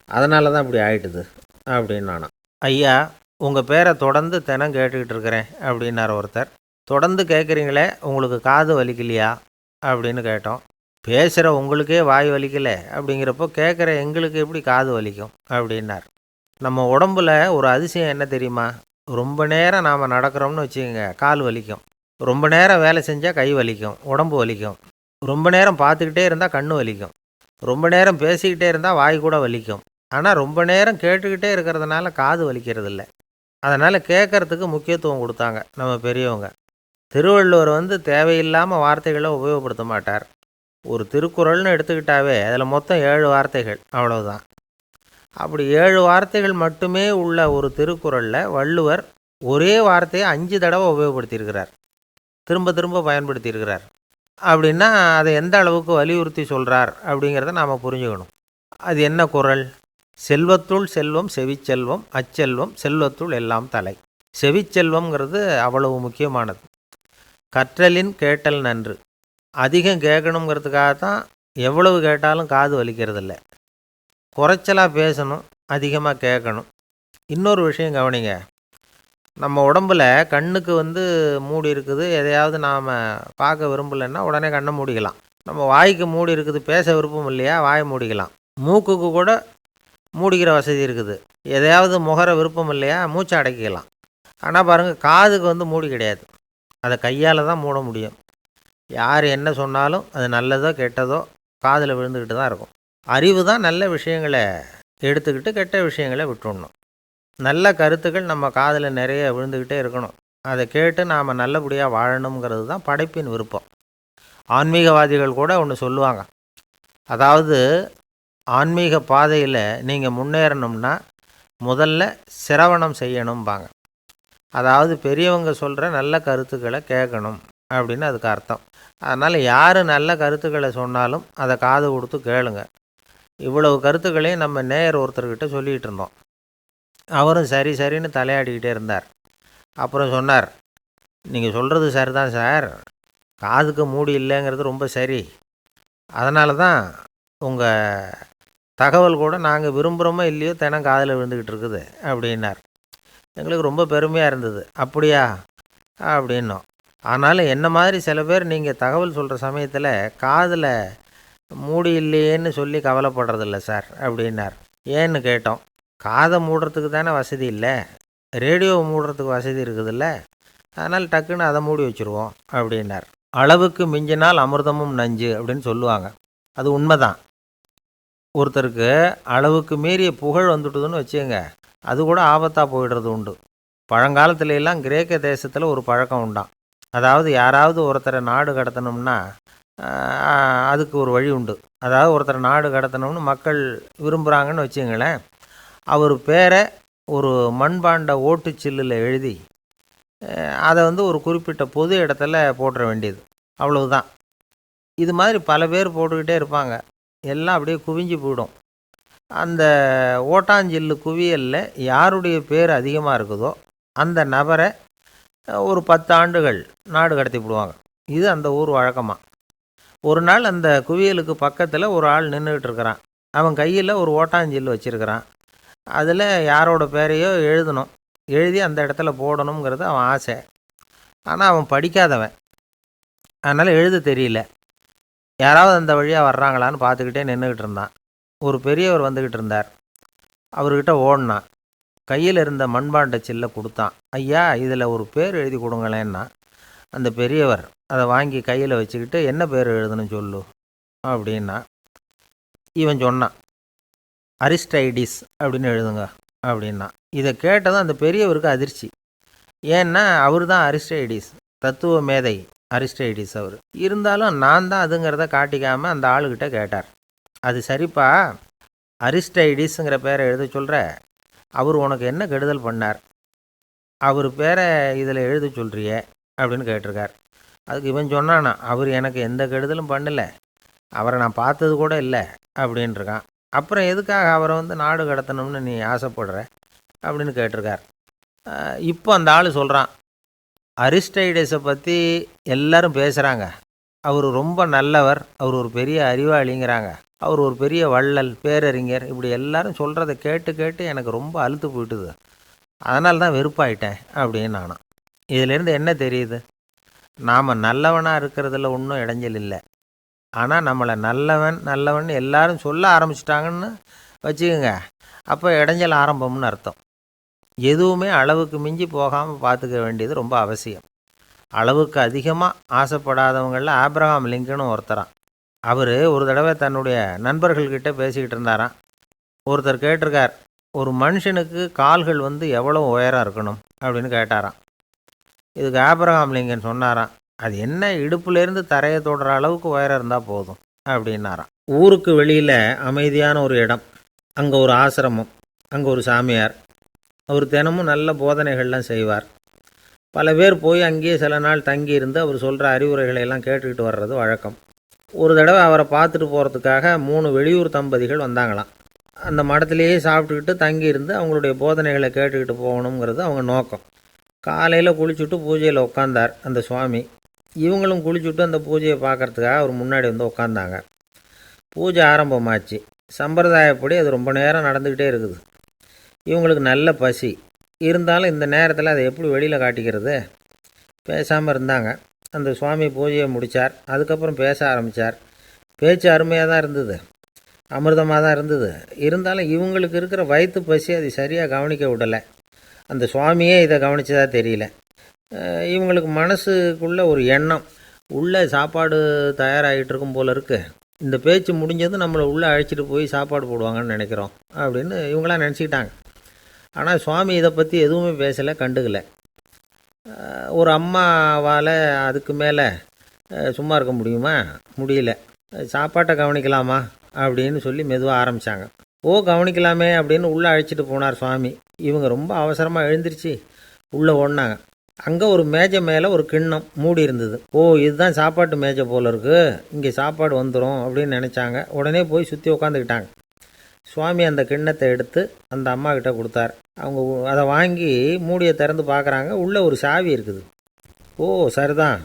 A: அதனால தான் இப்படி ஆயிட்டுது அப்படின்னு நானா. ஐயா, உங்கள் பேரை தொடர்ந்து தினம் கேட்டுக்கிட்டு இருக்கிறேன் அப்படின்னார் ஒருத்தர். தொடர்ந்து கேட்குறீங்களே, உங்களுக்கு காது வலிக்கலையா அப்படின்னு கேட்டோம். பேசுகிற உங்களுக்கே வாய் வலிக்கலை அப்படிங்கிறப்போ கேட்குற எங்களுக்கு எப்படி காது வலிக்கும் அப்படின்னார். நம்ம உடம்புல ஒரு அதிசயம் என்ன தெரியுமா? ரொம்ப நேரம் நாம் நடக்கிறோம்னு வச்சுக்கோங்க, கால் வலிக்கும். ரொம்ப நேரம் வேலை செஞ்சால் கை வலிக்கும், உடம்பு வலிக்கும். ரொம்ப நேரம் பார்த்துக்கிட்டே இருந்தால் கண் வலிக்கும். ரொம்ப நேரம் பேசிக்கிட்டே இருந்தால் வாய் கூட வலிக்கும். ஆனால் ரொம்ப நேரம் கேட்டுக்கிட்டே இருக்கிறதுனால காது வலிக்கிறது இல்லை. அதனால் கேட்குறதுக்கு முக்கியத்துவம் கொடுத்தாங்க நம்ம பெரியவங்க. திருவள்ளுவர் தேவையில்லாமல் வார்த்தைகளை உபயோகப்படுத்த மாட்டார். ஒரு திருக்குறள்னு எடுத்துக்கிட்டாவே அதில் மொத்தம் 7 வார்த்தைகள், அவ்வளவுதான். அப்படி 7 வார்த்தைகள் மட்டுமே உள்ள ஒரு திருக்குறளில் வள்ளுவர் ஒரே வார்த்தையை 5 தடவை உபயோகப்படுத்தியிருக்கிறார், திரும்ப திரும்ப பயன்படுத்தியிருக்கிறார். அப்படின்னா அதை எந்த அளவுக்கு வலியுறுத்தி சொல்கிறார் அப்படிங்கிறத நாம் புரிஞ்சுக்கணும். அது என்ன குறள்? செல்வத்துள் செல்வம் செவிச்செல்வம், அச்செல்வம் செல்வத்துள் எல்லாம் தலை. செவிச்செல்வம்ங்கிறது அவ்வளவு முக்கியமானது. கற்றலின் கேட்டல் நன்று. அதிகம் கேட்கணுங்கிறதுக்காக தான் எவ்வளவு கேட்டாலும் காது வலிக்கிறதில்ல. குறைச்சலாக பேசணும், அதிகமாக கேட்கணும். இன்னொரு விஷயம் கவனிங்க. நம்ம உடம்பில் கண்ணுக்கு மூடி இருக்குது, எதையாவது நாம் பார்க்க விரும்பலைன்னா உடனே கண்ணை மூடிக்கலாம். நம்ம வாய்க்கு மூடி இருக்குது, பேச விருப்பம் இல்லையா, வாயை மூடிக்கலாம். மூக்குக்கு கூட மூடிக்கிற வசதி இருக்குது, எதையாவது முகர விருப்பம் இல்லையா, மூச்சை அடக்கிக்கலாம். ஆனால் பாருங்கள், காதுக்கு மூடி கிடையாது, அதை கையால் தான் மூட முடியும். யார் என்ன சொன்னாலும் அது நல்லதோ கெட்டதோ காதில் விழுந்துக்கிட்டு தான் இருக்கும். அறிவு தான் நல்ல விஷயங்களை எடுத்துக்கிட்டு கெட்ட விஷயங்களை விட்டுடணும். நல்ல கருத்துக்கள் நம்ம காதில் நிறைய விழுந்துக்கிட்டே இருக்கணும். அதை கேட்டு நாம் நல்லபடியாக வாழணுங்கிறது தான் படைப்பின் விருப்பம். ஆன்மீகவாதிகள் கூட ஒன்று சொல்லுவாங்க. அதாவது ஆன்மீக பாதையில் நீங்கள் முன்னேறணும்னா முதல்ல சிரவணம் செய்யணும்பாங்க. அதாவது பெரியவங்க சொல்கிற நல்ல கருத்துக்களை கேட்கணும் அப்படின்னு அதுக்கு அர்த்தம். அதனால் யார் நல்ல கருத்துக்களை சொன்னாலும் அதை காது கொடுத்து கேளுங்க. இவ்வளவு கருத்துக்களையும் நம்ம நேயர் ஒருத்தர்கிட்ட சொல்லிகிட்டு இருந்தோம். அவரும் சரி சரின்னு தலையாடிக்கிட்டே இருந்தார். அப்புறம் சொன்னார், நீங்கள் சொல்கிறது சரிதான் சார், காதுக்கு மூடி இல்லைங்கிறது ரொம்ப சரி. அதனால தான் உங்கள் தகவல் கூட நாங்கள் விரும்புகிறோமோ இல்லையோ தினம் காதில் விழுந்துக்கிட்டு இருக்குது அப்படின்னார். எங்களுக்கு ரொம்ப பெருமையாக இருந்தது. அப்படியா அப்படின்னோம். ஆனாலும் என்ன மாதிரி சில பேர் நீங்கள் தகவல் சொல்கிற சமயத்தில் காதில் மூடி இல்லையேன்னு சொல்லி கவலைப்படுறதில்ல சார் அப்படின்னார். ஏன்னு கேட்டோம். காதை மூடுறதுக்கு தானே வசதி இல்லை, ரேடியோவை மூடுறதுக்கு வசதி இருக்குதுல்ல, அதனால் டக்குன்னு அதை மூடி வச்சுருவோம் அப்படின்னார். அளவுக்கு மிஞ்சினால் அமிர்தமும் நஞ்சு அப்படின்னு சொல்லுவாங்க. அது உண்மைதான். ஒருத்தருக்கு அளவுக்கு மீறிய புகழ் வந்துட்டுதுன்னு வச்சுங்க, அது கூட ஆபத்தாக போயிடுறது உண்டு. பழங்காலத்துல எல்லாம் கிரேக்க தேசத்தில் ஒரு பழக்கம் உண்டாம். அதாவது யாராவது ஒருத்தரை நாடு கடத்தணும்னா அதுக்கு ஒரு வழி உண்டு. அதாவது ஒருத்தரை நாடு கடத்தணும்னு மக்கள் விரும்புகிறாங்கன்னு வச்சுங்களேன், அவர் பேரை ஒரு மண்பாண்ட ஓட்டுச்சில்லில் எழுதி அதை ஒரு குறிப்பிட்ட பொது இடத்துல போட்டுற வேண்டியது, அவ்வளவுதான். இது மாதிரி பல பேர் போட்டுக்கிட்டே இருப்பாங்க, எல்லாம் அப்படியே குவிஞ்சு போயிடும். அந்த ஓட்டாஞ்சில்லு குவியலில் யாருடைய பேர் அதிகமாக இருக்குதோ அந்த நபரை ஒரு 10 ஆண்டுகள் நாடு கடத்தி விடுவாங்க. இது அந்த ஊர் வழக்கமாக. ஒரு நாள் அந்த குவியலுக்கு பக்கத்தில் ஒரு ஆள் நின்றுக்கிட்டு இருக்கிறான். அவன் கையில் ஒரு ஓட்டாஞ்சில்லு வச்சுருக்கிறான். அதில் யாரோட பேரையோ எழுதணும், எழுதி அந்த இடத்துல போடணுங்கிறது அவன் ஆசை. ஆனால் அவன் படிக்காதவன், அதனால் எழுத தெரியல. யாராவது அந்த வழியாக வர்றாங்களான்னு பார்த்துக்கிட்டே நின்றுக்கிட்டு இருந்தான். ஒரு பெரியவர் வந்துக்கிட்டு இருந்தார். அவர்கிட்ட ஓடினான். கையில் இருந்த மண்பாண்ட சில்லை கொடுத்தான். ஐயா, இதில் ஒரு பேர் எழுதி கொடுங்களேன்னா. அந்த பெரியவர் அதை வாங்கி கையில் வச்சுக்கிட்டு, என்ன பேர் எழுதணும் சொல்லு அப்படின்னா. இவன் சொன்னான், அரிஸ்டைடிஸ் அப்படின்னு எழுதுங்க அப்படின்னா. இதை கேட்டதும் அந்த பெரியவருக்கு அதிர்ச்சி. ஏன்னா அவர் தான் அரிஸ்டைடிஸ், தத்துவ மேதை அரிஸ்டைடிஸ் அவர். இருந்தாலும் நான் தான் அதுங்கிறத காட்டிக்காமல் அந்த ஆளுகிட்ட கேட்டார். அது சரிப்பா, அரிஸ்டைடிஸுங்கிற பேரை எழுத சொல்கிற, அவர் உனக்கு என்ன கெடுதல் பண்ணார்? அவர் பேரை இதில் எழுத சொல்கிறியே அப்படின்னு கேட்டிருக்கார். அதுக்கு இவன் சொன்னானா, அவர் எனக்கு எந்த கெடுதலும் பண்ணலை, அவரை நான் பார்த்தது கூட இல்லை அப்படின்ட்டுருக்கான். அப்புறம் எதுக்காக அவரை நாடு கடத்தணும்னு நீ ஆசைப்படுற அப்படின்னு கேட்டிருக்கார். இப்போ அந்த ஆள் சொல்கிறான், அரிஸ்டைடஸை பற்றி எல்லாரும் பேசுகிறாங்க, அவர் ரொம்ப நல்லவர், அவர் ஒரு பெரிய அறிவாளிங்கிறாங்க, அவர் ஒரு பெரிய வள்ளல், பேரறிஞர், இப்படி எல்லாரும் சொல்கிறத கேட்டு கேட்டு எனக்கு ரொம்ப அலுத்து போயிட்டுது, அதனால தான் வெறுப்பாயிட்டேன் அப்படின்னு நானும். இதிலேருந்து என்ன தெரியுது? நாம் நல்லவனாக இருக்கிறதுல ஒன்றும் இடைஞ்சல் இல்லை. ஆனால் நம்மளை நல்லவன் நல்லவன் எல்லாரும் சொல்ல ஆரம்பிச்சிட்டாங்கன்னு வச்சுக்கோங்க, அப்போ இடைஞ்சல் ஆரம்பம்னு அர்த்தம். எதுவுமே அளவுக்கு மிஞ்சி போகாமல் பார்த்துக்க வேண்டியது ரொம்ப அவசியம். அளவுக்கு அதிகமாக ஆசைப்படாதவங்களில் ஆப்ரஹாம் லிங்கனும் ஒருத்தரான். அவர் ஒரு தடவை தன்னுடைய நண்பர்கள்கிட்ட பேசிக்கிட்டு இருந்தாராம். ஒருத்தர் கேட்டிருக்கார், ஒரு மனுஷனுக்கு கால்கள் எவ்வளோ உயரம் இருக்கணும் அப்படின்னு கேட்டாராம். இதுக்கு ஆப்ரஹாம் லிங்கன் சொன்னாராம், அது என்ன, இடுப்புலேருந்து தரையை தொடுற அளவுக்கு உயரம் இருந்தால் போதும் அப்படின்னாராம். ஊருக்கு வெளியில் அமைதியான ஒரு இடம், அங்கே ஒரு ஆசிரமம், அங்கே ஒரு சாமியார், அவர் தினமும் நல்ல போதனைகள்லாம் செய்வார். பல பேர் போய் அங்கேயே சில நாள் தங்கி இருந்து அவர் சொல்கிற அறிவுரைகளை எல்லாம் கேட்டுக்கிட்டு வர்றது வழக்கம். ஒரு தடவை அவரை பார்த்துட்டு போகிறதுக்காக 3 வெளியூர் தம்பதிகள் வந்தாங்களாம். அந்த மடத்திலேயே சாப்பிட்டுக்கிட்டு தங்கி இருந்து அவங்களுடைய போதனைகளை கேட்டுக்கிட்டு போகணுங்கிறது அவங்க நோக்கம். காலையில் குளிச்சுட்டு பூஜையில் உட்காந்தார் அந்த சுவாமி. இவங்களும் குளிச்சுட்டு அந்த பூஜையை பார்க்குறதுக்காக அவர் முன்னாடி உட்காந்தாங்க. பூஜை ஆரம்பமாச்சு. சம்பிரதாயப்படி அது ரொம்ப நேரம் நடந்துக்கிட்டே இருக்குது. இவங்களுக்கு நல்ல பசி இருந்தாலும் இந்த நேரத்தில் அதை எப்படி வெளியில் காட்டிக்கிறது? பேசாமல் இருந்தாங்க. அந்த சுவாமி பூஜையை முடித்தார். அதுக்கப்புறம் பேச ஆரம்பித்தார். பேச்சு அருமையாக தான் இருந்தது, அமிர்தமாக தான் இருந்தது. இருந்தாலும் இவங்களுக்கு இருக்கிற வயிற்று பசி அது சரியாக கவனிக்க விடலை. அந்த சுவாமியே இதை கவனித்ததாக தெரியல. இவங்களுக்கு மனசுக்குள்ளே ஒரு எண்ணம், உள்ளே சாப்பாடு தயாராகிட்டு இருக்கும் போல இருக்குது, இந்த பேச்சு முடிஞ்சதும் நம்மளை உள்ளே அழைச்சிட்டு போய் சாப்பாடு போடுவாங்கன்னு நினைக்கிறோம் அப்படின்னு இவங்களாம் நினச்சிக்கிட்டாங்க. ஆனால் சுவாமி இதை பற்றி எதுவுமே பேசலை, கண்டுக்கலை. ஒரு அம்மாவால் அதுக்கு மேலே சும்மா இருக்க முடியுமா? முடியல. சாப்பாட்டை கவனிக்கலாமா அப்படின்னு சொல்லி மெதுவாக ஆரம்பித்தாங்க. ஓ, கவனிக்கலாமே அப்படின்னு உள்ளே அழைச்சிட்டு போனார் சுவாமி. இவங்க ரொம்ப அவசரமாக எழுந்திரிச்சு உள்ளே ஓடினாங்க. அங்கே ஒரு மேஜை மேலே ஒரு கிண்ணம் மூடி இருந்தது. ஓ, இதுதான் சாப்பாட்டு மேஜை போல் இருக்குது, இங்கே சாப்பாடு வந்துடும் அப்படின்னு நினச்சாங்க. உடனே போய் சுற்றி உட்காந்துக்கிட்டாங்க. சுவாமி அந்த கிண்ணத்தை எடுத்து அந்த அம்மா கிட்ட கொடுத்தார். அவங்க அதை வாங்கி மூடியை திறந்து பார்க்குறாங்க. உள்ளே ஒரு சாவி இருக்குது. ஓ, சரிதான்,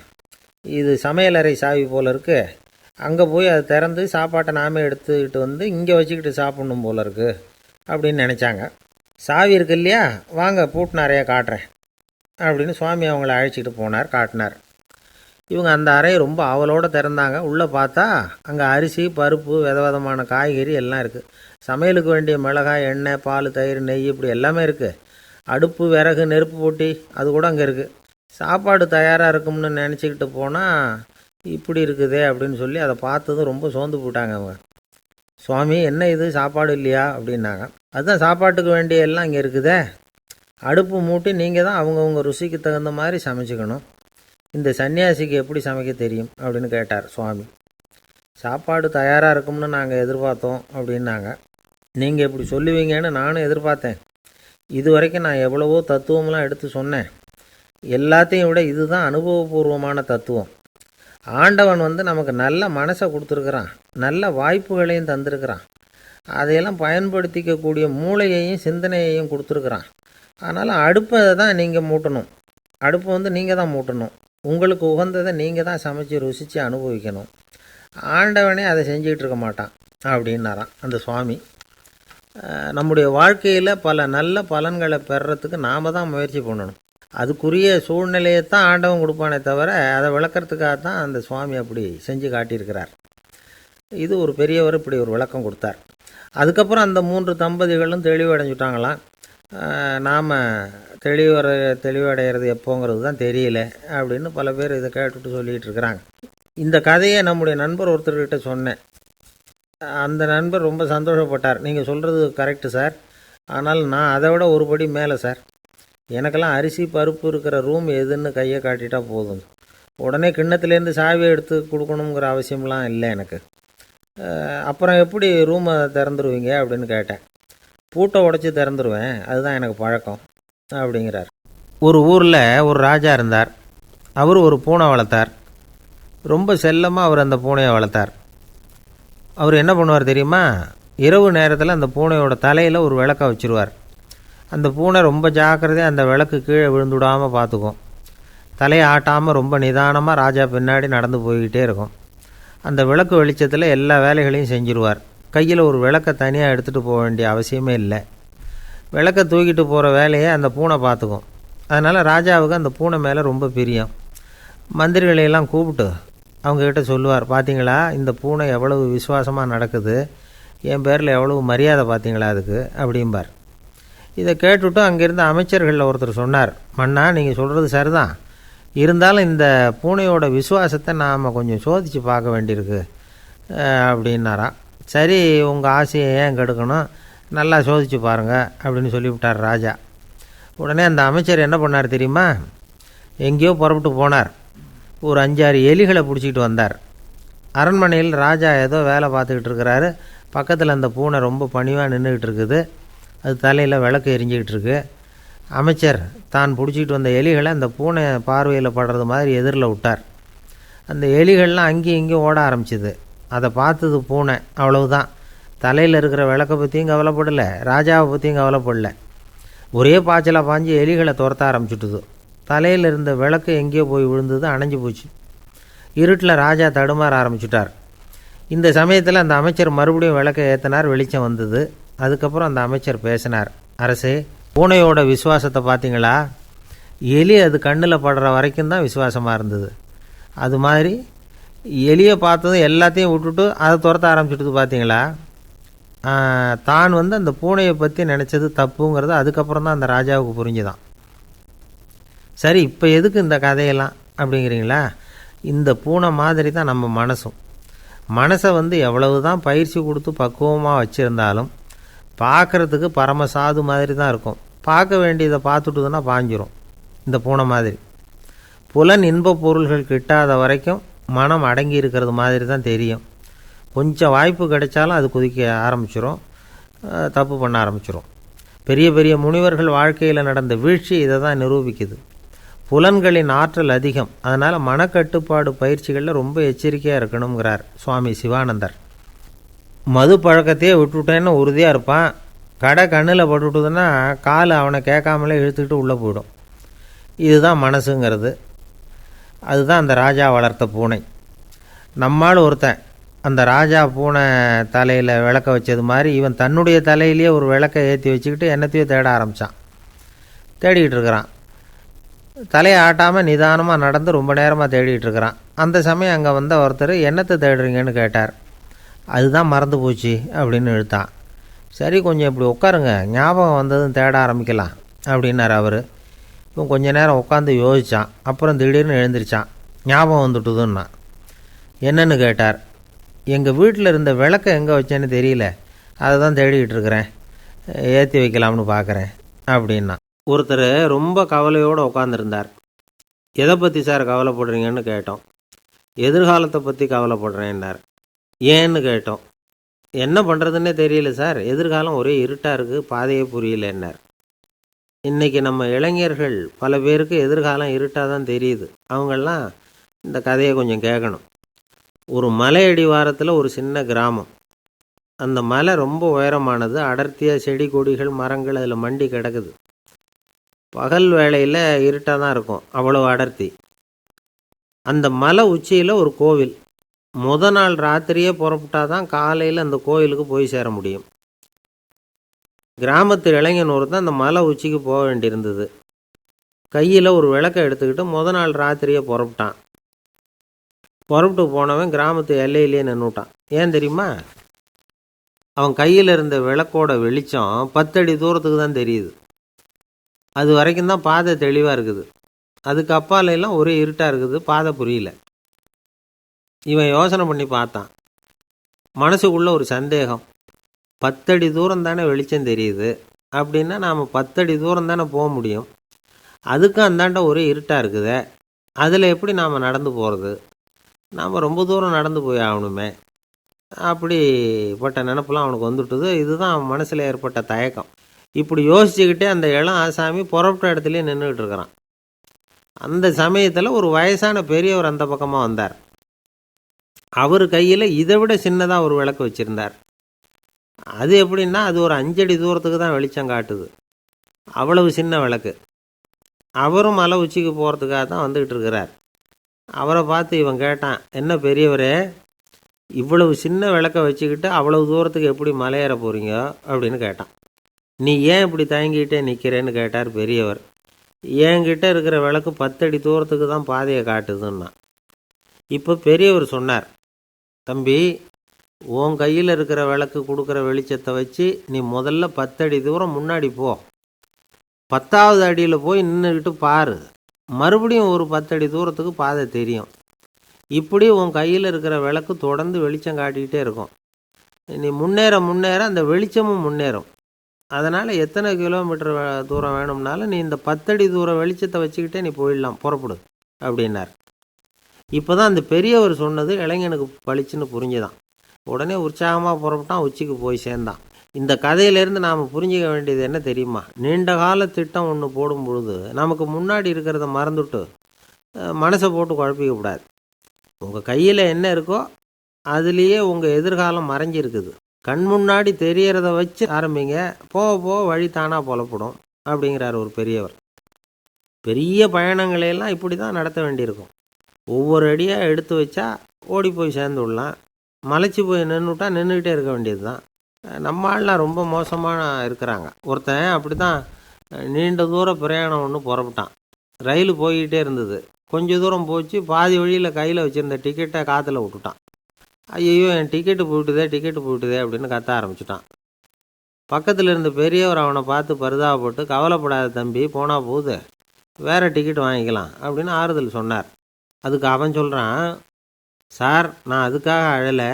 A: இது சமையலறை சாவி போல் இருக்குது, அங்கே போய் அதை திறந்து சாப்பாட்டை நாமே எடுத்துக்கிட்டு இங்கே வச்சுக்கிட்டு சாப்பிட்ணும் போல் இருக்குது அப்படின்னு நினச்சாங்க. சாவி இருக்கு இல்லையா, வாங்க பூட்டு நிறையா காட்டுறேன் அப்படின்னு சுவாமி அவங்கள அழைச்சிட்டு போனார், காட்டினார். இவங்க அந்த அறையை ரொம்ப ஆவலோடு திறந்தாங்க. உள்ளே பார்த்தா அங்கே அரிசி, பருப்பு, விதவிதமான காய்கறி எல்லாம் இருக்குது. சமையலுக்கு வேண்டிய மிளகாய், எண்ணெய், பால், தயிர், நெய், இப்படி எல்லாமே இருக்குது. அடுப்பு, விறகு, நெருப்பு போட்டி அது கூட அங்கே இருக்குது. சாப்பாடு தயாராக இருக்கும்னு நினச்சிக்கிட்டு போனால் இப்படி இருக்குதே அப்படின்னு சொல்லி அதை பார்த்ததும் ரொம்ப சோர்ந்து போட்டாங்க அவங்க. சுவாமி, என்ன இது, சாப்பாடு இல்லையா அப்படின்னாங்க. அதுதான் சாப்பாட்டுக்கு வேண்டிய எல்லாம் இங்கே இருக்குதே, அடுப்பு மூட்டி நீங்கள் தான் அவங்கவுங்க ருசிக்கு தகுந்த மாதிரி சமைச்சிக்கணும், இந்த சன்னியாசிக்கு எப்படி சமைக்க தெரியும் அப்படின்னு கேட்டார் சுவாமி. சாப்பாடு தயாராக இருக்கும்னு நாங்கள் எதிர்பார்த்தோம் அப்படின்னாங்க. நீங்கள் இப்படி சொல்லுவீங்கன்னு நானும் எதிர்பார்த்தேன். இது வரைக்கும் நான் எவ்வளவோ தத்துவம்லாம் எடுத்து சொன்னேன், எல்லாத்தையும் விட இதுதான் அனுபவபூர்வமான தத்துவம். ஆண்டவன் நமக்கு நல்ல மனசை கொடுத்துருக்குறான், நல்ல வாய்ப்புகளையும் தந்திருக்கிறான், அதையெல்லாம் பயன்படுத்திக்கக்கூடிய மூளையையும் சிந்தனையையும் கொடுத்துருக்குறான். அதனால் அடுப்பை தான் நீங்கள் மூட்டணும், அடுப்பை நீங்கள் தான் மூட்டணும், உங்களுக்கு உகந்ததை நீங்கள் தான் சமைச்சு ருசித்து அனுபவிக்கணும். ஆண்டவனே அதை செஞ்சிகிட்டு இருக்க மாட்டான் அப்படின்னாராம் அந்த சுவாமி. நம்முடைய வாழ்க்கையில் பல நல்ல பலன்களை பெறுறதுக்கு நாம் தான் முயற்சி பண்ணணும். அதுக்குரிய சூழ்நிலையை தான் ஆண்டவன் கொடுப்பானே தவிர அதை விளக்கிறதுக்காக தான் அந்த சுவாமி அப்படி செஞ்சு காட்டியிருக்கிறார். இது ஒரு பெரியவர் இப்படி ஒரு விளக்கம் கொடுத்தார். அதுக்கப்புறம் அந்த 3 தம்பதிகளும் தெளிவடைஞ்சுட்டாங்களாம். நாம் தெளிவடைகிறது எப்போங்கிறது தான் தெரியல அப்படின்னு பல பேர் இதை கேட்டுட்டு சொல்லிகிட்டு இருக்கிறாங்க. இந்த கதையை நம்முடைய நண்பர் ஒருத்தர்கிட்ட சொன்னேன். அந்த நண்பர் ரொம்ப சந்தோஷப்பட்டார். நீங்கள் சொல்கிறது கரெக்டு சார், ஆனால் நான் அதை விட ஒரு படி மேலே சார். எனக்கெல்லாம் அரிசி பருப்பு இருக்கிற ரூம் எதுன்னு கையை காட்டிட்டா போதும். உடனே கிண்ணத்துலேருந்து சாவியை எடுத்து கொடுக்கணுங்கிற அவசியம்லாம் இல்லை எனக்கு. அப்புறம் எப்படி ரூமை திறந்துருவீங்க அப்படின்னு கேட்டேன். பூட்டை உடச்சி திறந்துருவேன், அதுதான் எனக்கு பழக்கம் அப்படிங்கிறார். ஒரு ஊரில் ஒரு ராஜா இருந்தார். அவர் ஒரு பூனை வளர்த்தார். ரொம்ப செல்லமாக அவர் அந்த பூனையை வளர்த்தார். அவர் என்ன பண்ணுவார் தெரியுமா? இரவு நேரத்தில் அந்த பூனையோட தலையில் ஒரு விளக்கை வச்சுருவார். அந்த பூனை ரொம்ப ஜாக்கிரதையாக அந்த விளக்கு கீழே விழுந்துடாமல் பார்த்துக்கும். தலையை ஆட்டாமல் ரொம்ப நிதானமாக ராஜா பின்னாடி நடந்து போய்கிட்டே இருக்கும். அந்த விளக்கு வெளிச்சத்தில் எல்லா வேலைகளையும் செஞ்சுருவார். கையில் ஒரு விளக்கை தனியாக எடுத்துகிட்டு போக வேண்டிய அவசியமே இல்லை. விளக்கை தூக்கிட்டு போகிற வேலையை அந்த பூனை பார்த்துக்கும். அதனால் ராஜாவுக்கு அந்த பூனை மேலே ரொம்ப பிரியம். மந்திரிகளையெல்லாம் கூப்பிட்டு அவங்கக்கிட்ட சொல்லுவார், பார்த்தீங்களா இந்த பூனை எவ்வளவு விசுவாசமாக நடக்குது, என் பேரில் எவ்வளவு மரியாதை பார்த்தீங்களா அதுக்கு அப்படிம்பார். இதை கேட்டுவிட்டு அங்கேருந்து அமைச்சர்களில் ஒருத்தர் சொன்னார், மன்னா நீங்கள் சொல்கிறது சரிதான், இருந்தாலும் இந்த பூனையோட விசுவாசத்தை நாம் கொஞ்சம் சோதித்து பார்க்க வேண்டியிருக்கு அப்படின்னாராம். சரி, உங்கள் ஆசையை ஏன் கெடுக்கணும், நல்லா சோதித்து பாருங்கள் அப்படின்னு சொல்லிவிட்டார் ராஜா. உடனே அந்த அமைச்சர் என்ன பண்ணார் தெரியுமா? எங்கேயோ புறப்பட்டு போனார். ஒரு 5-6 எலிகளை பிடிச்சிக்கிட்டு வந்தார். அரண்மனையில் ராஜா ஏதோ வேலை பார்த்துக்கிட்டு இருக்கிறாரு. பக்கத்தில் அந்த பூனை ரொம்ப பணிவாக நின்றுக்கிட்டு இருக்குது. அது தலையில் விளக்கு எரிஞ்சிக்கிட்டு இருக்கு. அமைச்சர் தான் பிடிச்சிக்கிட்டு வந்த எலிகளை அந்த பூனை பார்வையில் படுறது மாதிரி எதிரில் விட்டார். அந்த எலிகள்லாம் அங்கேயும் இங்கேயும் ஓட ஆரம்பிச்சிது. அதை பார்த்தது பூனை, அவ்வளவுதான். தலையில் இருக்கிற விளக்கை பற்றியும் கவலைப்படலை, ராஜாவை பற்றியும் கவலைப்படலை. ஒரே பாய்ச்சலாக பாஞ்சு எலிகளை துரத்த ஆரம்பிச்சுட்டுது. தலையில் இருந்த விளக்கு எங்கேயோ போய் விழுந்தது, அணைஞ்சு போச்சு. இருட்டில் ராஜா தடுமாற ஆரம்பிச்சுட்டார். இந்த சமயத்தில் அந்த அமைச்சர் மறுபடியும் விளக்கை ஏற்றினார். வெளிச்சம் வந்தது. அதுக்கப்புறம் அந்த அமைச்சர் பேசினார், அரசே, பூனையோட விசுவாசத்தை பார்த்தீங்களா? எலி அது கண்ணில் படுற வரைக்கும் தான் விசுவாசமாக இருந்தது. அது மாதிரி எலியை பார்த்ததும் எல்லாத்தையும் விட்டுட்டு அதை துரத்த ஆரம்பிச்சுட்டு பார்த்தீங்களா? தான் அந்த பூனையை பற்றி நினச்சது தப்புங்கிறது அதுக்கப்புறம் தான் அந்த ராஜாவுக்கு புரிஞ்சுதான். சரி, இப்போ எதுக்கு இந்த கதையெல்லாம் அப்படிங்கிறீங்களா? இந்த பூனை மாதிரி தான் நம்ம மனசும். மனசை எவ்வளவு தான் பயிற்சி கொடுத்து பக்குவமாக வச்சுருந்தாலும் பார்க்குறதுக்கு பரமசாது மாதிரி தான் இருக்கும். பார்க்க வேண்டியதை பார்த்துட்டுதுன்னா பாஞ்சிரும். இந்த பூனை மாதிரி புலன் இன்ப பொருள்கள் கிட்டாத வரைக்கும் மனம் அடங்கி இருக்கிறது மாதிரி தான் தெரியும். கொஞ்சம் வாய்ப்பு கிடைச்சாலும் அது குதிக்க ஆரம்பிச்சிரும், தப்பு பண்ண ஆரம்பிச்சிரும். பெரிய பெரிய முனிவர்கள் வாழ்க்கையில் நடந்த வீழ்ச்சி இதை தான் நிரூபிக்குது. புலன்களின் ஆற்றல் அதிகம். அதனால் மனக்கட்டுப்பாடு பயிற்சிகளில் ரொம்ப எச்சரிக்கையாக இருக்கணுங்கிறார் சுவாமி சிவானந்தர். மது பழக்கத்தையே விட்டுவிட்டேன்னு உறுதியாக இருப்பான். கடை கண்ணில் பட்டுவிட்டுதுன்னா கால் அவனை கேட்காமலே இழுத்துக்கிட்டு உள்ளே போயிடும். இதுதான் மனசுங்கிறது. அதுதான் அந்த ராஜா வளர்த்த பூனை. நம்மால் ஒருத்தன் அந்த ராஜா பூனை தலையில் விளக்க வச்சது மாதிரி இவன் தன்னுடைய தலையிலேயே ஒரு விளக்கை ஏற்றி வச்சுக்கிட்டு என்னத்தையோ தேட ஆரம்பித்தான். தேடிக்கிட்டு இருக்கிறான். தலையை ஆட்டாமல் நிதானமாக நடந்து ரொம்ப நேரமாக தேடிகிட்டு இருக்கிறான். அந்த சமயம் அங்கே வந்த ஒருத்தர், என்னத்தை தேடுறீங்கன்னு கேட்டார். அதுதான் மறந்து போச்சு அப்படின்னு இழுத்தான். சரி, கொஞ்சம் இப்படி உட்காருங்க, ஞாபகம் வந்ததும் தேட ஆரம்பிக்கலாம் அப்படின்னார் அவர். இப்போ கொஞ்ச நேரம் உட்காந்து யோசித்தான். அப்புறம் திடீர்னு எழுந்திரிச்சான். ஞாபகம் வந்துட்டுதுன்னா. என்னன்னு கேட்டார். எங்கள் வீட்டில் இருந்த விளக்கை எங்கே வச்சேன்னு தெரியல, அதை தான் தேடிக்கிட்டு இருக்கிறேன், ஏற்றி வைக்கலாம்னு பார்க்குறேன் அப்படின்னா. ஒருத்தர் ரொம்ப கவலையோடு உட்காந்துருந்தார். எதை பற்றி சார் கவலைப்படுறீங்கன்னு கேட்டோம். எதிர்காலத்தை பற்றி கவலைப்படுறேன்னார். ஏன்னு கேட்டோம். என்ன பண்ணுறதுன்னே தெரியல சார், எதிர்காலம் ஒரே இருட்டாக இருக்குது, பாதையே புரியலன்னார். இன்றைக்கி நம்ம இளைஞர்கள் பல பேருக்கு எதிர்காலம் இருட்டாக தான் தெரியுது. அவங்கெல்லாம் இந்த கதையை கொஞ்சம் கேட்கணும். ஒரு மலை அடிவாரத்தில் ஒரு சின்ன கிராமம். அந்த மலை ரொம்ப உயரமானது. அடர்த்தியாக செடி கொடிகள் மரங்கள் அதில் மண்டி கிடக்குது. பகல் வேளையில் இருட்டாக தான் இருக்கும், அவ்வளோ அடர்த்தி. அந்த மலை உச்சியில் ஒரு கோவில். நாள் ராத்திரியே புறப்பட்டால் தான் காலையில் அந்த கோயிலுக்கு போய் சேர முடியும். கிராமத்து இளைஞன் ஒருத்தன் அந்த மலை உச்சிக்கு போக வேண்டியிருந்தது. கையில் ஒரு விளக்கை எடுத்துக்கிட்டு நாள் ராத்திரியே புறப்பட்டான். புறப்பட்டு போனவன் கிராமத்து எல்லையிலேயே நின்றுட்டான். ஏன் தெரியுமா? அவன் கையில் இருந்த விளக்கோட வெளிச்சம் 10 அடி தூரத்துக்கு தான் தெரியுது. அது வரைக்கும் தான் பாதை தெளிவாக இருக்குது. அதுக்கு அப்பால எல்லாம் ஒரே இருட்டாக இருக்குது, பாதை புரியல. இவன் யோசனை பண்ணி பார்த்தான். மனசுக்குள்ள ஒரு சந்தேகம். 10 அடி தூரம் தானே வெளிச்சம் தெரியுது, அப்படின்னா நாம் 10 அடி தூரம் தானே போக முடியும். அதுக்கும் அந்தாண்ட ஒரே இருட்டாக இருக்குதே, அதில் எப்படி நாம் நடந்து போகிறது? நாம் ரொம்ப தூரம் நடந்து போய் ஆகணுமே. அப்படிப்பட்ட நினப்பெல்லாம் அவனுக்கு வந்துவிட்டது. இதுதான் அவன் மனசில் ஏற்பட்ட தயக்கம். இப்படி யோசிச்சுக்கிட்டே அந்த இளம் ஆசாமி புறப்பட்ட இடத்துலையே நின்றுக்கிட்டு இருக்கிறான். அந்த சமயத்தில் ஒரு வயசான பெரியவர் அந்த பக்கமாக வந்தார். அவர் கையில் இதை விட சின்னதாக ஒரு விளக்கு வச்சுருந்தார். அது எப்படின்னா அது ஒரு 5 அடி தூரத்துக்கு தான் வெளிச்சம் காட்டுது. அவ்வளவு சின்ன விளக்கு. அவரும் மலை உச்சிக்கு போகிறதுக்காக தான் வந்துக்கிட்டு இருக்கிறார். அவரை பார்த்து இவன் கேட்டான், என்ன பெரியவரே, இவ்வளவு சின்ன விளக்கை வச்சுக்கிட்டு அவ்வளவு தூரத்துக்கு எப்படி மலையேற போகிறீங்க அப்படின்னு கேட்டான். நீ ஏன் இப்படி தயங்கிட்டே நிற்கிறேன்னு கேட்டார் பெரியவர். என்கிட்ட இருக்கிற விளக்கு 10 அடி தூரத்துக்கு தான் பாதையை காட்டுதுன்னா. இப்போ பெரியவர் சொன்னார், தம்பி, உன் கையில் இருக்கிற விளக்கு கொடுக்குற வெளிச்சத்தை வச்சு நீ முதல்ல 10 அடி தூரம் முன்னாடி போ. 10வது அடியில் போய் நின்றுக்கிட்டு பாரு. மறுபடியும் ஒரு 10 அடி தூரத்துக்கு பாதை தெரியும். இப்படி உன் கையில் இருக்கிற விளக்கு தொடர்ந்து வெளிச்சம் காட்டிக்கிட்டே இருக்கும். நீ முன்னேற முன்னேற அந்த வெளிச்சமும் முன்னேறும். அதனால் எத்தனை கிலோமீட்டர் தூரம் வேணும்னாலும் நீ இந்த 10 அடி தூரம் வெளிச்சத்தை வச்சுக்கிட்டே நீ போயிடலாம், புறப்படு அப்படின்னார். இப்போ தான் அந்த பெரியவர் சொன்னது இளைஞனுக்கு பளிச்சுன்னு புரிஞ்சுதான். உடனே உற்சாகமாக புறப்பட்டான், உச்சிக்கு போய் சேர்ந்தான். இந்த கதையிலேருந்து நாம் புரிஞ்சிக்க வேண்டியது என்ன தெரியுமா? நீண்ட கால திட்டம் ஒன்று போடும் பொழுது நமக்கு முன்னாடி இருக்கிறத மறந்துவிட்டு மனசை போட்டு குழப்பிக்க கூடாது. உங்கள் கையில் என்ன இருக்கோ அதுலேயே உங்கள் எதிர்காலம் மறைஞ்சிருக்குது. கண் முன்னாடி தெரியறத வச்சு ஆரம்பிங்க, போக போக வழி தானாக புலப்படும் அப்படிங்கிறார் ஒரு பெரியவர். பெரிய பயணங்களையெல்லாம் இப்படி தான் நடத்த வேண்டியிருக்கும். ஒவ்வொரு அடியாக எடுத்து வச்சா ஓடி போய் சேர்ந்து விடலாம். மலைச்சி போய் நின்றுட்டா நின்றுக்கிட்டே இருக்க வேண்டியது தான். நம்ம ஆள்லாம் ரொம்ப மோசமாக இருக்கிறாங்க. ஒருத்தன் அப்படி தான் நீண்ட தூர பிரயாணம் ஒன்று புறப்பட்டான். ரயில் போய்கிட்டே இருந்தது. கொஞ்சம் தூரம் போச்சு, பாதி வழியில் கையில் வச்சுருந்த டிக்கெட்டை காற்றுல விட்டுட்டான். ஐயோ, என் டிக்கெட்டு போயிட்டுதே அப்படின்னு கத்த ஆரம்பிச்சிட்டான். பக்கத்தில் இருந்த பெரியவர் அவனை பார்த்து பரிதாபப்பட்டு, கவலைப்படாத தம்பி, போனால் போகுது, வேறு டிக்கெட் வாங்கிக்கலாம் அப்படின்னு ஆறுதல் சொன்னார். அதுக்கு அவன் சொல்கிறான், சார், நான் அதுக்காக அழலை,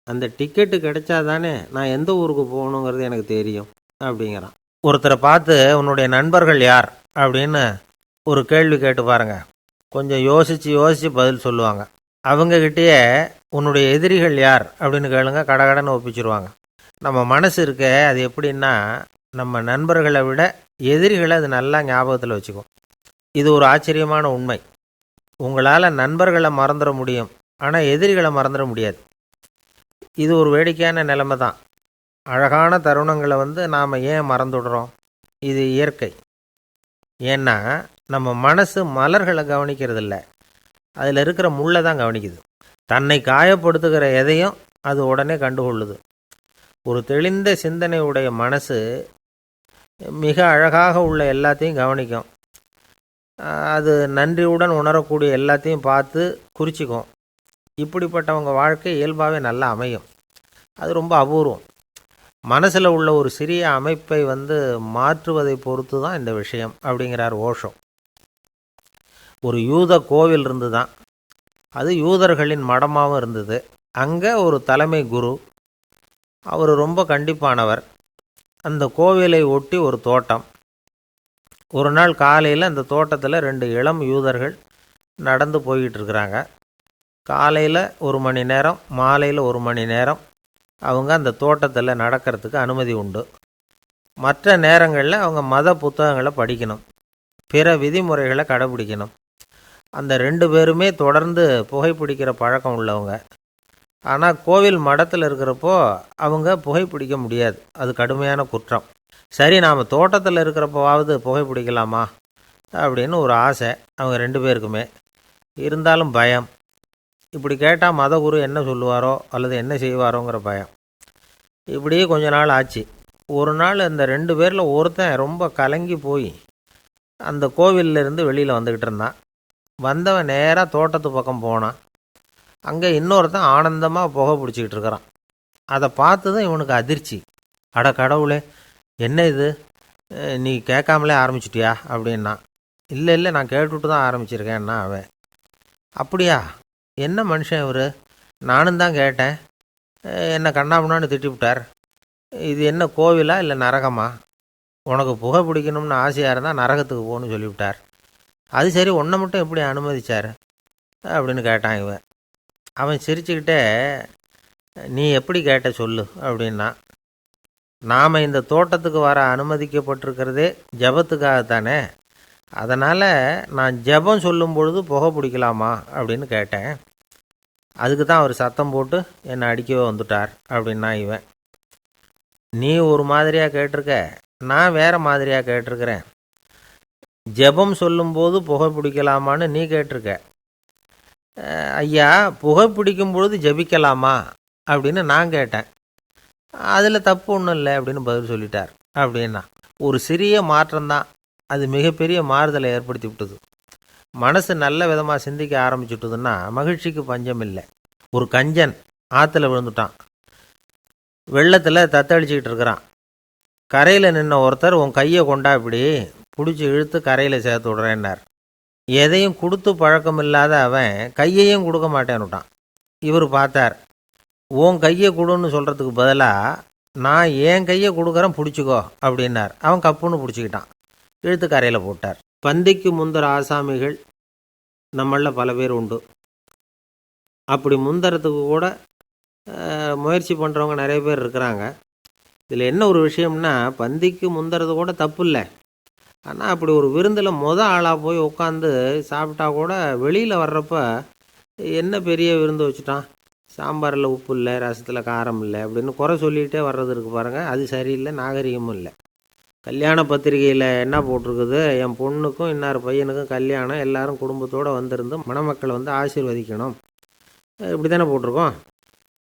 A: அந்த டிக்கெட்டு கிடைச்சா தானே நான் எந்த ஊருக்கு போகணுங்கிறது எனக்கு தெரியும் அப்படிங்கிறான். ஒருத்தரை பார்த்து உன்னுடைய நண்பர்கள் யார் அப்படின்னு ஒரு கேள்வி கேட்டு பாருங்கள். கொஞ்சம் யோசித்து பதில் சொல்லுவாங்க. அவங்கக்கிட்டேயே உன்னுடைய எதிரிகள் யார் அப்படின்னு கேளுங்க, கடகடன்னு ஒப்பிச்சிருவாங்க. நம்ம மனசு இருக்க, அது எப்படின்னா நம்ம நண்பர்களை விட எதிரிகளை அது நல்லா ஞாபகத்தில் வச்சுக்கும். இது ஒரு ஆச்சரியமான உண்மை. உங்களால் நண்பர்களை மறந்துட முடியும், ஆனால் எதிரிகளை மறந்துட முடியாது. இது ஒரு வேடிக்கையான நிலைமை தான். அழகான தருணங்களை நாம் ஏன் மறந்துடுறோம்? இது இயற்கை. ஏன்னா நம்ம மனசு மலர்களை கவனிக்கிறதில்ல, அதில் இருக்கிற முள்ளை தான் கவனிக்குது. தன்னை காயப்படுத்துகிற எதையும் அது உடனே கண்டுகொள்ளுது. ஒரு தெளிந்த சிந்தனை உடைய மனசு மிக அழகாக உள்ள எல்லாத்தையும் கவனிக்கும். அது நன்றியுடன் உணரக்கூடிய எல்லாத்தையும் பார்த்து குறிச்சிக்கும். இப்படிப்பட்டவங்க வாழ்க்கை இயல்பாகவே நல்லா அமையும். அது ரொம்ப அபூர்வம். மனசில் உள்ள ஒரு சிறிய அமைப்பை மாற்றுவதை பொறுத்து தான் இந்த விஷயம் அப்படிங்கிறார் ஓஷோ. ஒரு யூத கோவில் இருந்து தான், அது யூதர்களின் மடமாகவும் இருந்தது. அங்கே ஒரு தலைமை குரு, அவர் ரொம்ப கண்டிப்பானவர். அந்த கோவிலை ஒட்டி ஒரு தோட்டம். ஒரு நாள் காலையில் அந்த தோட்டத்தில் 2 இளம் யூதர்கள் நடந்து போய்கிட்டு இருக்கிறாங்க. காலையில் 1 மணி நேரம், மாலையில் 1 மணி நேரம் அவங்க அந்த தோட்டத்தில் நடக்கிறதுக்கு அனுமதி உண்டு. மற்ற நேரங்களில் அவங்க மத புத்தகங்களை படிக்கணும், பிற விதிமுறைகளை கடைபிடிக்கணும். அந்த 2 பேருமே தொடர்ந்து புகைப்பிடிக்கிற பழக்கம் உள்ளவங்க. ஆனால் கோவில் மடத்தில் இருக்கிறப்போ அவங்க புகைப்பிடிக்க முடியாது, அது கடுமையான குற்றம். சரி, நாம் தோட்டத்தில் இருக்கிறப்போவாவது புகைப்பிடிக்கலாமா அப்படின்னு ஒரு ஆசை அவங்க 2 பேருக்குமே. இருந்தாலும் பயம். இப்படி கேட்டால் மதகுரு என்ன சொல்லுவாரோ அல்லது என்ன செய்வாரோங்கிற பயம். இப்படியே கொஞ்ச நாள் ஆச்சு. ஒரு நாள் இந்த 2 பேரில் ஒருத்தன் ரொம்ப கலங்கி போய் அந்த கோவிலிருந்து வெளியில் வந்துக்கிட்டு இருந்தான். வந்தவன் நேராக தோட்டத்து பக்கம் போனான். அங்கே இன்னொருத்தன் ஆனந்தமாக புகை பிடிச்சிக்கிட்டு இருக்கிறான். அதை பார்த்ததும் இவனுக்கு அதிர்ச்சி. அட கடவுளே, என்ன இது, நீ கேட்காமலே ஆரம்பிச்சிட்டியா அப்படின்னா. இல்லை இல்லை, நான் கேட்டுவிட்டு தான் ஆரம்பிச்சிருக்கேன்னா அவன். அப்படியா, என்ன மனுஷன் இவர், நானும் தான் கேட்டேன், என்ன கண்ணாமுன்னான்னு திட்டிவிட்டார். இது என்ன கோவிலா இல்லை நரகமா? உனக்கு புகை பிடிக்கணும்னு ஆசையாக இருந்தால் நரகத்துக்கு போகணும்னு சொல்லிவிட்டார். அது சரி, உன்னை மட்டும் எப்படி அனுமதிச்சார் அப்படின்னு கேட்டான் இவன். அவன் சிரிச்சுக்கிட்டே, நீ எப்படி கேட்ட சொல்லு அப்படின்னா. நாம் இந்த தோட்டத்துக்கு வர அனுமதிக்கப்பட்டிருக்கிறதே ஜபத்துக்காகத்தானே, அதனால் நான் ஜபம் சொல்லும் பொழுது புகை பிடிக்கலாமா அப்படின்னு கேட்டேன். அதுக்கு தான் அவர் சத்தம் போட்டு என்னை அடிக்கவே வந்துட்டார் அப்படின்னா இவன். நீ ஒரு மாதிரியாக கேட்டிருக்க, நான் வேறு மாதிரியாக கேட்டிருக்கிறேன். ஜெபம் சொல்லும்போது புகை பிடிக்கலாமான்னு நீ கேட்டிருக்க. ஐயா, புகை பிடிக்கும் பொழுது ஜபிக்கலாமா அப்படின்னு நான் கேட்டேன். அதில் தப்பு ஒன்றும் இல்லை அப்படின்னு பதில் சொல்லிட்டார் அப்படின்னா. ஒரு சிறிய மாற்றம்தான் அது மிகப்பெரிய மாறுதலை ஏற்படுத்தி விட்டது. மனசு நல்ல விதமாக சிந்திக்க ஆரம்பிச்சுட்டுதுன்னா மகிழ்ச்சிக்கு பஞ்சம் இல்லை. ஒரு கஞ்சன் ஆற்றுல விழுந்துட்டான், வெள்ளத்தில் தத்தளிச்சிக்கிட்டு இருக்கிறான். கரையில் நின்ன ஒருத்தர், உன் கையை கொண்டா இப்படி பிடிச்சி இழுத்து கரையில் சேர்த்து விடுறேன்னார். எதையும் கொடுத்து பழக்கம் இல்லாத அவன் கையையும் கொடுக்க மாட்டேன்னுட்டான். இவர் பார்த்தார், உன் கையை கொடுன்னு சொல்கிறதுக்கு பதிலாக நான் என் கையை கொடுக்குறேன் பிடிச்சிக்கோ அப்படின்னார். அவன் கப்புன்னு பிடிச்சிக்கிட்டான், இழுத்து கரையில் போட்டார். பந்திக்கு முந்தர ஆசாமிகள் நம்மளில் பல பேர் உண்டு. அப்படி முந்தறதுக்கு கூட முயற்சி பண்ணுறவங்க நிறைய பேர் இருக்கிறாங்க. இதில் என்ன ஒரு விஷயம்னா, பந்திக்கு முந்துறது கூட தப்பு இல்லை. ஆனால் அப்படி ஒரு விருந்தில் ஆளாக போய் உட்காந்து சாப்பிட்டா கூட வெளியில் வர்றப்ப என்ன பெரிய விருந்து வச்சுட்டான், சாம்பாரில் உப்பு இல்லை, ரசத்தில் காரம் இல்லை அப்படின்னு குறை சொல்லிகிட்டே வர்றது இருக்குது பாருங்கள். அது சரியில்லை, நாகரிகமும் இல்லை. கல்யாண பத்திரிகையில் என்ன போட்டிருக்குது, என் பொண்ணுக்கும் இன்னார் பையனுக்கும் கல்யாணம், எல்லாரும் குடும்பத்தோடு வந்திருந்து மணமக்களை வந்து ஆசீர்வதிக்கணும், இப்படி தானே போட்டிருக்கோம்.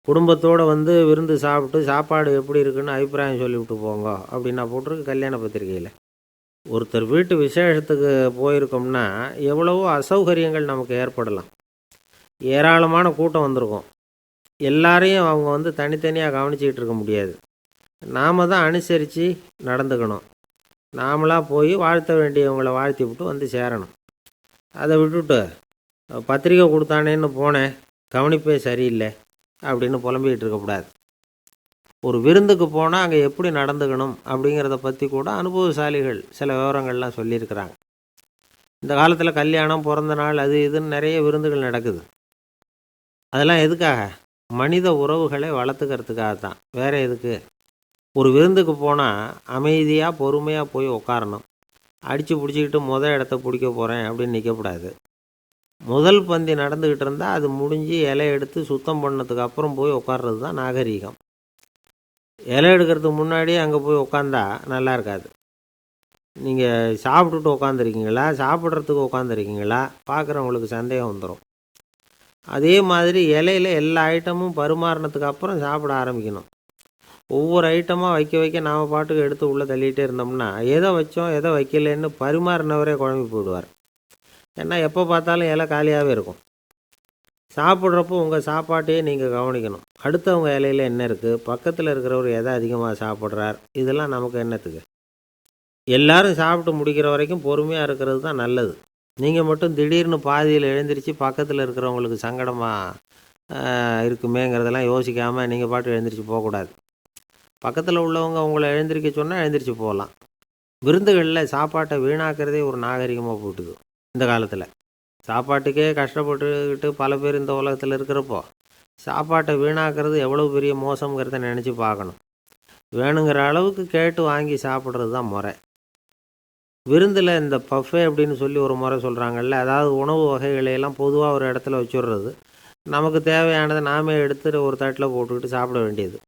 A: குடும்பத்தோடு வந்து விருந்து சாப்பிட்டு சாப்பாடு எப்படி இருக்குன்னு அபிப்பிராயம் சொல்லிவிட்டு போங்க அப்படின்னா போட்டிருக்கு கல்யாண பத்திரிகையில். ஒருத்தர் வீட்டு விசேஷத்துக்கு போயிருக்கோம்னா எவ்வளவோ அசௌகரியங்கள் நமக்கு ஏற்படலாம். ஏராளமான கூட்டம் வந்திருக்கும். எல்லாரையும் அவங்க வந்து தனித்தனியாக கவனிச்சிக்கிட்டு இருக்க முடியாது. நாம் தான் அனுசரித்து நடந்துக்கணும். நாமளாக போய் வாழ்த்த வேண்டியவங்களை வாழ்த்தி விட்டு வந்து சேரணும். அதை விட்டுட்டு பத்திரிக்கை கொடுத்தானேன்னு போனேன், கவனிப்பே சரியில்லை அப்படின்னு புலம்பிக்கிட்டு இருக்கக்கூடாது. ஒரு விருந்துக்கு போனால் அங்கே எப்படி நடந்துக்கணும் அப்படிங்கிறத பற்றி கூட அனுபவசாலிகள் சில விவரங்கள்லாம் சொல்லியிருக்கிறாங்க. இந்த காலத்தில் கல்யாணம், பிறந்த நாள், அது இதுன்னு நிறைய விருந்துகள் நடக்குது. அதெல்லாம் எதுக்காக? மனித உறவுகளை வளர்த்துக்கிறதுக்காக தான், வேறு எதுக்கு? ஒரு விருந்துக்கு போனால் அமைதியாக பொறுமையாக போய் உட்காரணும். அடித்து பிடிச்சிக்கிட்டு இடத்த பிடிக்க போகிறேன் அப்படின்னு நிற்கக்கூடாது. முதல் பந்தி நடந்துக்கிட்டு இருந்தால் அது முடிஞ்சு இலை எடுத்து சுத்தம் பண்ணதுக்கு அப்புறம் போய் உட்கார்றது தான் நாகரீகம். இலை எடுக்கிறதுக்கு முன்னாடியே அங்கே போய் உட்காந்தா நல்லா இருக்காது. நீங்கள் சாப்பிட்டுட்டு உட்காந்துருக்கீங்களா, சாப்பிட்றதுக்கு உட்காந்துருக்கீங்களா, பார்க்குறவங்களுக்கு சந்தேகம் வந்துடும். அதே மாதிரி இலையில் எல்லா ஐட்டமும் பரிமாறினதுக்கு அப்புறம் சாப்பிட ஆரம்பிக்கணும். ஒவ்வொரு ஐட்டமாக வைக்க வைக்க நாம் பாட்டுக்கு எடுத்து உள்ளே தள்ளிகிட்டே இருந்தோம்னா எதை வச்சோம் எதை வைக்கலன்னு பரிமாறினவரே குழம்பி போயிடுவார். ஏன்னா எப்போ பார்த்தாலும் இலை காலியாகவே இருக்கும். சாப்பிட்றப்போ உங்கள் சாப்பாட்டையே நீங்கள் கவனிக்கணும். அடுத்தவங்க இலையில் என்ன இருக்குது, பக்கத்தில் இருக்கிறவர் எதை அதிகமாக சாப்பிட்றார், இதெல்லாம் நமக்கு என்னத்துக்கு? எல்லாரும் சாப்பிட்டு முடிக்கிற வரைக்கும் பொறுமையாக இருக்கிறது தான் நல்லது. நீங்கள் மட்டும் திடீர்னு பாதியில் எழுந்திரிச்சு பக்கத்தில் இருக்கிறவங்களுக்கு சங்கடமாக இருக்குமேங்கிறதெல்லாம் யோசிக்காமல் நீங்கள் பாட்டு எழுந்திரிச்சு போகக்கூடாது. பக்கத்தில் உள்ளவங்க உங்களை எழுந்திரிக்க சொன்னால் எழுந்திரிச்சு போகலாம். விருந்துகளில் சாப்பாட்டை வீணாக்கிறதே ஒரு நாகரிகமாக போட்டுது. இந்த காலத்தில் சாப்பாட்டுக்கே கஷ்டப்பட்டுக்கிட்டு பல பேர் இந்த உலகத்தில் இருக்கிறப்போ சாப்பாட்டை வீணாக்கிறது எவ்வளோ பெரிய மோசங்கிறத நினச்சி பார்க்கணும். வேணுங்கிற அளவுக்கு கேட்டு வாங்கி சாப்பிட்றது தான் முறை. விருந்தில் இந்த பஃபே அப்படின்னு சொல்லி ஒரு முறை சொல்கிறாங்கல்ல, அதாவது உணவு வகைகளையெல்லாம் பொதுவாக ஒரு இடத்துல வச்சுடுறது, நமக்கு தேவையானதை நாமே எடுத்து ஒரு தட்டில் போட்டுக்கிட்டு சாப்பிட வேண்டியது.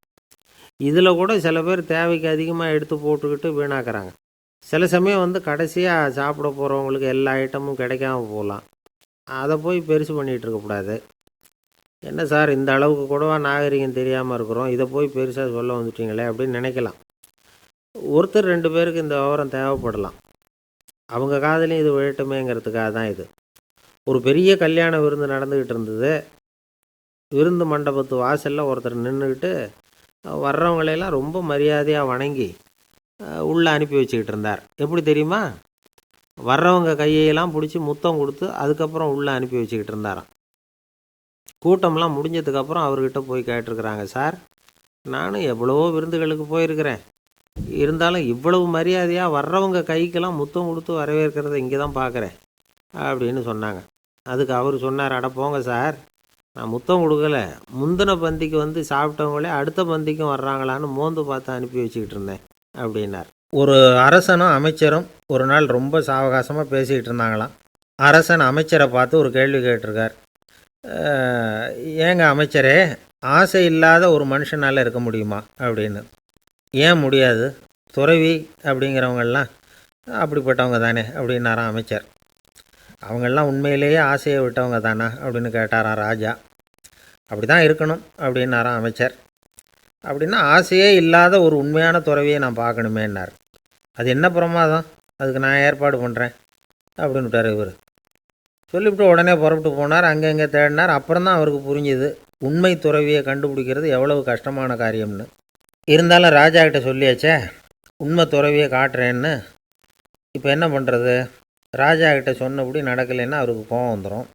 A: இதில் கூட சில பேர் தேவைக்கு அதிகமாக எடுத்து போட்டுக்கிட்டு வீணாக்குறாங்க. சில சமயம் வந்து கடைசியாக சாப்பிட போகிறவங்களுக்கு எல்லா ஐட்டமும் கிடைக்காம போகலாம். அதை போய் பெருசு பண்ணிகிட்டு இருக்கக்கூடாது. என்ன சார், இந்த அளவுக்கு கூடவா நாகரிகம் தெரியாமல் இருக்கிறோம், இதை போய் பெருசாக சொல்ல வந்துட்டீங்களே அப்படின்னு நினைக்கலாம். ஒருத்தர் 2 பேருக்கு இந்த விவரம் தேவைப்படலாம். அவங்க காதலையும் இது விழட்டுமேங்கிறதுக்காக தான் இது. ஒரு பெரிய கல்யாண விருந்து நடந்துக்கிட்டு இருந்தது. விருந்து மண்டபத்து வாசலில் ஒருத்தர் நின்றுக்கிட்டு வர்றவங்களையெல்லாம் ரொம்ப மரியாதையாக வணங்கி உள்ளே அனுப்பி வச்சுக்கிட்டு இருந்தார். எப்படி தெரியுமா? வர்றவங்க கையெல்லாம் பிடிச்சி முத்தம் கொடுத்து அதுக்கப்புறம் உள்ளே அனுப்பி வச்சுக்கிட்டு இருந்தாராம். கூட்டம்லாம் முடிஞ்சதுக்கப்புறம் அவர்கிட்ட போய் கேட்டிருக்கிறாங்க, சார் நானும் எவ்வளவோ விருந்துகளுக்கு போயிருக்கிறேன், இருந்தாலும் இவ்வளவு மரியாதையாக வர்றவங்க கைக்கெல்லாம் முத்தம் கொடுத்து வரவேற்கிறத இங்கே தான் பார்க்குறேன் அப்படின்னு சொன்னாங்க. அதுக்கு அவர் சொன்னார், அட போங்க சார், நான் முத்தம் கொடுக்கல, முந்தின பந்திக்கு வந்து சாப்பிட்டவங்களே அடுத்த பந்திக்கும் வர்றாங்களான்னு மோந்து பார்த்து அனுப்பி வச்சுக்கிட்டு இருந்தேன் அப்படின்னார். ஒரு அரசனும் அமைச்சரும் ஒரு நாள் ரொம்ப சாவகாசமாக பேசிக்கிட்டு இருந்தாங்களாம். அரசன் அமைச்சரை பார்த்து ஒரு கேள்வி கேட்டிருக்கார். ஏங்க அமைச்சரே, ஆசை இல்லாத ஒரு மனுஷனால் இருக்க முடியுமா அப்படின்னு. ஏன் முடியாது, துறவி அப்படிங்கிறவங்கெல்லாம் அப்படிப்பட்டவங்க தானே அப்படின்னாராம் அமைச்சர். அவங்கெல்லாம் உண்மையிலேயே ஆசையை விட்டவங்க தானா அப்படின்னு கேட்டாராம் ராஜா. அப்படி தான் இருக்கணும் அப்படின்னாராம் அமைச்சர். அப்படின்னா ஆசையே இல்லாத ஒரு உண்மையான துறவியை நான் பார்க்கணுமேன்னார். அது என்ன பிரமாதம், அதுக்கு நான் ஏற்பாடு பண்ணுறேன் அப்படின்னு விட்டார் இவர். சொல்லிவிட்டு உடனே புறப்பட்டு போனார். அங்கே தேடினார். அப்புறம் தான் அவருக்கு புரிஞ்சுது உண்மை துறவியை கண்டுபிடிக்கிறது எவ்வளவு கஷ்டமான காரியம்னு. இருந்தாலும் ராஜா கிட்ட சொல்லியாச்சே, உண்மை துறவியை காட்டுறேன்னு. இப்போ என்ன பண்ணுறது? ராஜா கிட்ட சொன்னபடி நடக்கலைன்னா அவருக்கு கோபம் வந்துடும்.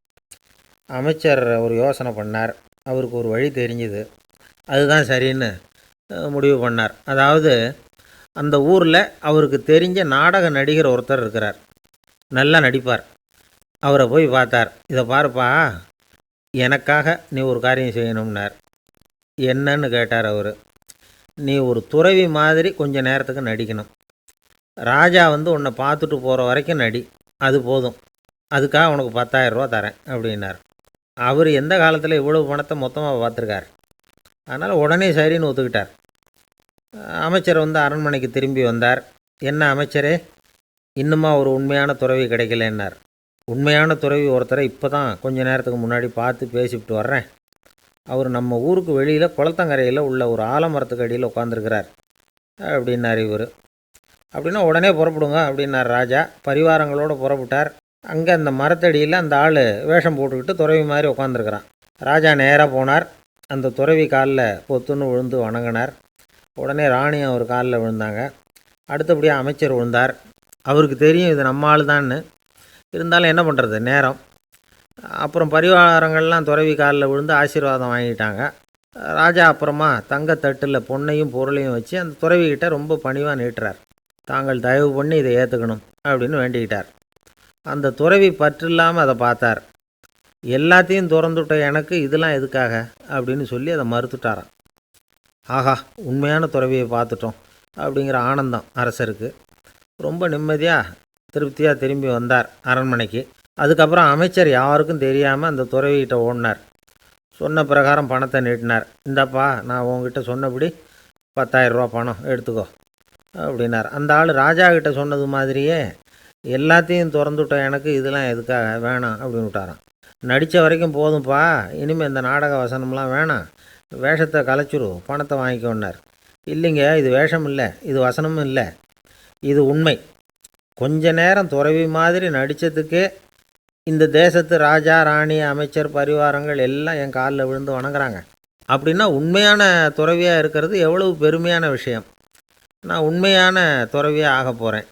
A: அமைச்சர் ஒரு யோசனை பண்ணார். அவருக்கு ஒரு வழி தெரிஞ்சுது. அதுதான் சரின்னு முடிவு பண்ணார். அதாவது அந்த ஊரில் அவருக்கு தெரிஞ்ச நாடக நடிகர் ஒருத்தர் இருக்கிறார், நல்லா நடிப்பார். அவரை போய் பார்த்தார். இதை பாருப்பா, எனக்காக நீ ஒரு காரியம் செய்யணும்னார். என்னன்னு கேட்டார் அவர். நீ ஒரு துறவி மாதிரி கொஞ்ச நேரத்துக்கு நடிக்கணும். ராஜா வந்து உன்னை பார்த்துட்டு போகிற வரைக்கும் நடி, அது போதும். அதுக்காக உனக்கு 10,000 ரூபா தரேன் அப்படின்னார். அவர் எந்த காலத்தில் இவ்வளவு பணத்தை மொத்தமாக பார்த்துருக்கார். அதனால் உடனே சரின்னு ஒத்துக்கிட்டார். அமைச்சர் வந்து அரண்மனைக்கு திரும்பி வந்தார். என்ன அமைச்சரே, இன்னுமா ஒரு உண்மையான துறவி கிடைக்கலன்னார். உண்மையான துறவி ஒருத்தரை இப்போ தான் கொஞ்ச நேரத்துக்கு முன்னாடி பார்த்து பேசிவிட்டு வர்றேன். அவர் நம்ம ஊருக்கு வெளியில் குளத்தங்கரையில் உள்ள ஒரு ஆலமரத்துக்கு அடியில் உட்காந்துருக்கிறார் அப்படின்னார் இவர். அப்படின்னா உடனே புறப்படுங்க அப்படின்னார் ராஜா. பரிவாரங்களோடு புறப்பட்டார். அங்கே அந்த மரத்தடியில் அந்த ஆள் வேஷம் போட்டுக்கிட்டு துறவி மாதிரி உட்காந்துருக்கிறான். ராஜா நேராக போனார். அந்த துறவி காலில் பொத்துன்னு விழுந்து வணங்கினார். உடனே ராணியும் அவர் காலில் விழுந்தாங்க. அடுத்தபடியாக அமைச்சர் விழுந்தார். அவருக்கு தெரியும் இது நம்ம ஆள் தான்னு. இருந்தாலும் என்ன பண்ணுறது, நேரம். அப்புறம் பரிவாரங்கள்லாம் துறவி காலில் விழுந்து ஆசீர்வாதம் வாங்கிட்டாங்க. ராஜா அப்புறமா தங்கத்தட்டில் பொன்னையும் பொருளையும் வச்சு அந்த துறவிக்கிட்ட ரொம்ப பணிவாக நீட்டுறார். தாங்கள் தயவு பண்ணி இதை ஏற்றுக்கணும் அப்படின்னு வேண்டிக்கிட்டார். அந்த துறவி பற்றில்லாமல் அதை பார்த்தார். எல்லாத்தையும் திறந்துவிட்ட எனக்கு இதெல்லாம் எதுக்காக அப்படின்னு சொல்லி அதை மறுத்துட்டாராம். ஆஹா, உண்மையான துறவியை பார்த்துட்டோம் அப்படிங்கிற ஆனந்தம் அரசருக்கு. ரொம்ப நிம்மதியாக திருப்தியாக திரும்பி வந்தார் அரண்மனைக்கு. அதுக்கப்புறம் அமைச்சர் யாருக்கும் தெரியாமல் அந்த துறவிகிட்ட ஓடினார். சொன்ன பிரகாரம் பணத்தை நீட்டினார். இந்தப்பா, நான் உங்ககிட்ட சொன்னபடி 10,000 ரூபா பணம் எடுத்துக்கோ அப்படின்னார். அந்த ஆள் ராஜா கிட்ட சொன்னது மாதிரியே எல்லாத்தையும் திறந்துவிட்ட எனக்கு இதெல்லாம் எதுக்காக வேணாம் அப்படின்னு விட்டாராம். நடித்த வரைக்கும் போதும்ப்பா, இனிமேல் இந்த நாடக வசனம்லாம் வேணாம், வேஷத்தை கலைச்சிரு, பணத்தை வாங்கிக்கோன்னார். இல்லைங்க, இது வேஷம் இல்லை, இது வசனமும் இல்லை, இது உண்மை. கொஞ்ச நேரம் துறவி மாதிரி நடித்ததுக்கே இந்த தேசத்து ராஜா, ராணி, அமைச்சர், பரிவாரங்கள் எல்லாம் என் காலில் விழுந்து வணங்குறாங்க. அப்படின்னா உண்மையான துறவியாக இருக்கிறது எவ்வளவு பெருமையான விஷயம். நான் உண்மையான துறவியாக ஆக போகிறேன்,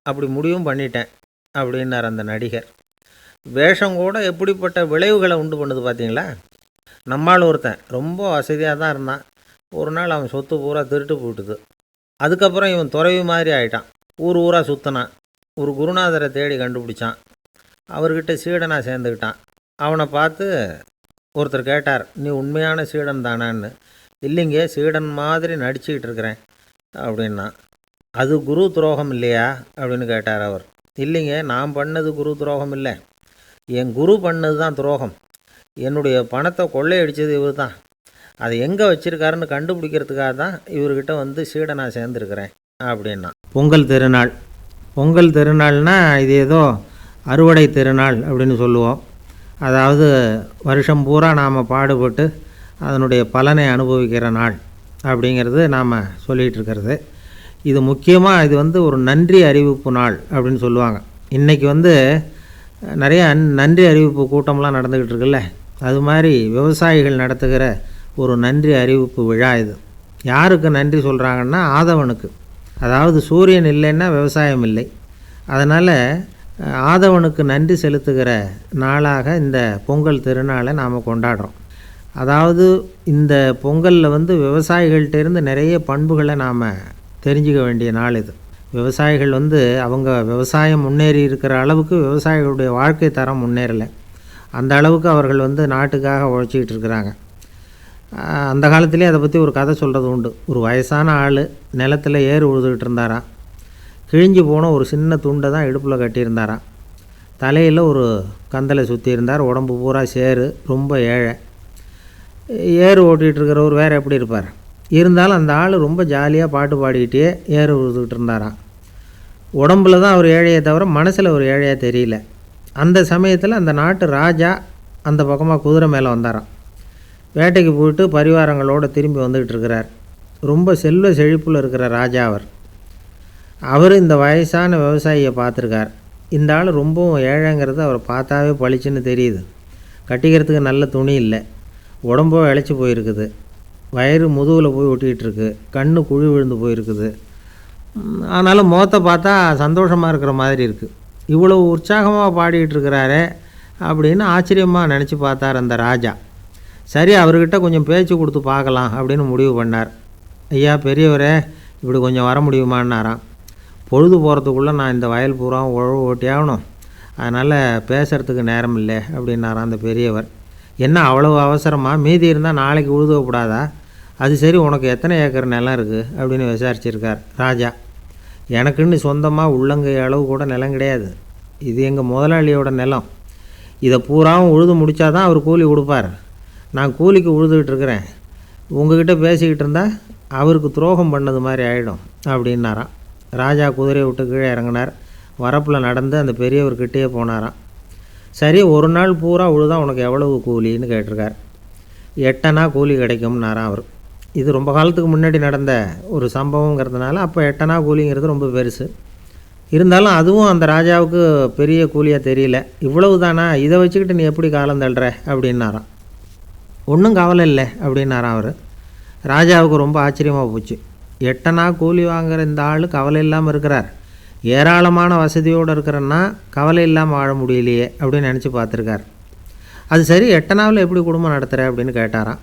A: அப்படி முடிவும் பண்ணிட்டேன் அப்படின்னார் அந்த நடிகர். வேஷம் கூட எப்படிப்பட்ட விளைவுகளை உண்டு பண்ணுது பார்த்தீங்களா. நம்மால் ஒருத்தன் ரொம்ப வசதியாக தான் இருந்தான். ஒரு நாள் அவன் சொத்து பூரா திருட்டு போட்டுது. அதுக்கப்புறம் இவன் துறவி மாதிரி ஆகிட்டான். ஊர் ஊராக சுற்றினான். ஒரு குருநாதரை தேடி கண்டுபிடிச்சான். அவர்கிட்ட சீடனாக சேர்ந்துக்கிட்டான். அவனை பார்த்து ஒருத்தர் கேட்டார், நீ உண்மையான சீடன் தானான்னு. இல்லைங்க, சீடன் மாதிரி நடிச்சுக்கிட்டு இருக்கிறேன் அப்படின்னா. அது குரு துரோகம் இல்லையா அப்படின்னு கேட்டார் அவர். இல்லைங்க, நான் பண்ணது குரு துரோகம் இல்லை, என் குரு பண்ணது தான் துரோகம். என்னுடைய பணத்தை கொள்ளையடித்தது இவர் தான். அதை எங்கே வச்சுருக்காருன்னு கண்டுபிடிக்கிறதுக்காக தான் இவர்கிட்ட வந்து சீடனாக சேர்ந்துருக்கிறேன் அப்படின்னா. பொங்கல் திருநாள். பொங்கல் திருநாள்னால் இது ஏதோ அறுவடை திருநாள் அப்படின்னு சொல்லுவோம். அதாவது வருஷம் பூரா நாம் பாடுபட்டு அதனுடைய பலனை அனுபவிக்கிற நாள் அப்படிங்கிறது நாம் சொல்லிகிட்டு இருக்கிறது. இது முக்கியமாக இது வந்து ஒரு நன்றி அறிவிப்பு நாள் அப்படின்னு சொல்லுவாங்க. இன்றைக்கி வந்து நிறைய நன்றி அறிவிப்பு கூட்டம்லாம் நடந்துக்கிட்டு இருக்குல்ல, அது மாதிரி விவசாயிகள் நடத்துகிற ஒரு நன்றி அறிவிப்பு விழா இது. யாருக்கு நன்றி சொல்கிறாங்கன்னா ஆதவனுக்கு. அதாவது சூரியன் இல்லைன்னா விவசாயம் இல்லை. அதனால் ஆதவனுக்கு நன்றி செலுத்துகிற நாளாக இந்த பொங்கல் திருநாளை நாம் கொண்டாடுறோம். அதாவது இந்த பொங்கலில் விவசாயிகள்கிட்டேருந்து நிறைய பண்புகளை நாம் தெரிஞ்சுக்க வேண்டிய நாள் இது. விவசாயிகள் அவங்க விவசாயம் முன்னேறி இருக்கிற அளவுக்கு விவசாயிகளுடைய வாழ்க்கை தரம் முன்னேறலை. அந்த அளவுக்கு அவர்கள் நாட்டுக்காக உழைச்சிக்கிட்டு இருக்கிறாங்க. அந்த காலத்திலே அதை பற்றி ஒரு கதை சொல்கிறது உண்டு. ஒரு வயசான ஆள் நிலத்தில் ஏறு உழுதுகிட்டு இருந்தாராம். கிழிஞ்சு போன ஒரு சின்ன துண்டை தான் இடுப்பில் கட்டியிருந்தாராம். தலையில் ஒரு கந்தலை சுற்றி இருந்தார். உடம்பு பூரா சேரு, ரொம்ப ஏழை. ஏறு ஓட்டிகிட்டு இருக்கிறவர் வேறு எப்படி இருப்பார்? இருந்தாலும் அந்த ஆள் ரொம்ப ஜாலியாக பாட்டு பாடிக்கிட்டே ஏறு உழுதுகிட்டு இருந்தாராம். உடம்புல தான் அவர் ஏழையை தவிர மனசில் ஒரு ஏழையாக தெரியல. அந்த சமயத்தில் அந்த நாட்டு ராஜா அந்த பக்கமாக குதிரை மேலே வந்தாராம். வேட்டைக்கு போயிட்டு பரிவாரங்களோடு திரும்பி வந்துக்கிட்டு இருக்கிறார். ரொம்ப செல்வ செழிப்பில் இருக்கிற ராஜா அவர் இந்த வயசான விவசாயியை பார்த்துருக்கார். இந்த ஆள் ரொம்பவும் ஏழைங்கிறது அவரை பார்த்தாவே பளிச்சுன்னு தெரியுது. கட்டிக்கிறதுக்கு நல்ல துணி இல்லை, உடம்போ இழைச்சி போயிருக்குது, வயிறு முதுகில் போய் ஒட்டிக்கிட்டு இருக்கு, கண்ணு குழி விழுந்து போயிருக்குது. ஆனாலும் முகத்தை பார்த்தா சந்தோஷமாக இருக்கிற மாதிரி இருக்குது. இவ்வளோ உற்சாகமாக பாடிக்கிட்டு இருக்கிறாரே அப்படின்னு ஆச்சரியமாக நினச்சி பார்த்தார் அந்த ராஜா. சரி, அவர்கிட்ட கொஞ்சம் பேச்சு கொடுத்து பார்க்கலாம் அப்படின்னு முடிவு பண்ணார். ஐயா பெரியவரே, இப்படி கொஞ்சம் வர முடியுமான்னாராம். பொழுது போகிறதுக்குள்ளே நான் இந்த வயல் பூரா உழவு ஓட்டி ஆகணும், அதனால் பேசுகிறதுக்கு நேரம் இல்லை அப்படின்னாராம் அந்த பெரியவர். என்ன அவ்வளவு அவசரமாக? மீதி இருந்தால் நாளைக்கு உழுதக்கூடாதா? அது சரி, உனக்கு எத்தனை ஏக்கர் நிலம் இருக்குது அப்படின்னு விசாரிச்சிருக்கார் ராஜா. எனக்குன்னு சொந்தமாக உள்ளங்கை அளவு கூட நிலம் கிடையாது. இது எங்கள் முதலாளியோட நிலம். இதை பூராவும் உழுது முடித்தாதான் அவர் கூலி கொடுப்பார். நான் கூலிக்கு உழுதுகிட்டு இருக்கிறேன். உங்ககிட்ட பேசிக்கிட்டு இருந்தால் அவருக்கு துரோகம் பண்ணது மாதிரி ஆகிடும் அப்படின்னாராம். ராஜா குதிரையை விட்டு கீழே இறங்கினார். வரப்பில் நடந்து அந்த பெரியவர்கிட்டே போனாராம். சரி, ஒரு நாள் பூரா உழுதா உனக்கு எவ்வளவு கூலின்னு கேட்டிருக்கார். 8 அணா கூலி கிடைக்கும்னாராம் அவர். இது ரொம்ப காலத்துக்கு முன்னாடி நடந்த ஒரு சம்பவங்கிறதுனால அப்போ 8 அணா கூலிங்கிறது ரொம்ப பெருசு. இருந்தாலும் அதுவும் அந்த ராஜாவுக்கு பெரிய கூலியாக தெரியல. இவ்வளவு தானா, இதை வச்சுக்கிட்டு நீ எப்படி காலம் தள்ளுற அப்படின்னாராம். ஒன்றும் கவலை இல்லை அப்படின்னாராம் அவர். ராஜாவுக்கு ரொம்ப ஆச்சரியமாக போச்சு. 8 அணா கூலி வாங்குகிற இந்த ஆள் கவலை இல்லாமல் இருக்கிறார், ஏராளமான வசதியோடு இருக்கிறன்னா கவலை இல்லாமல் வாழ முடியலையே அப்படின்னு நினச்சி பார்த்துருக்கார். அது சரி, 8 அணாவில் எப்படி குடும்பம் நடத்துகிற அப்படின்னு கேட்டாராம்.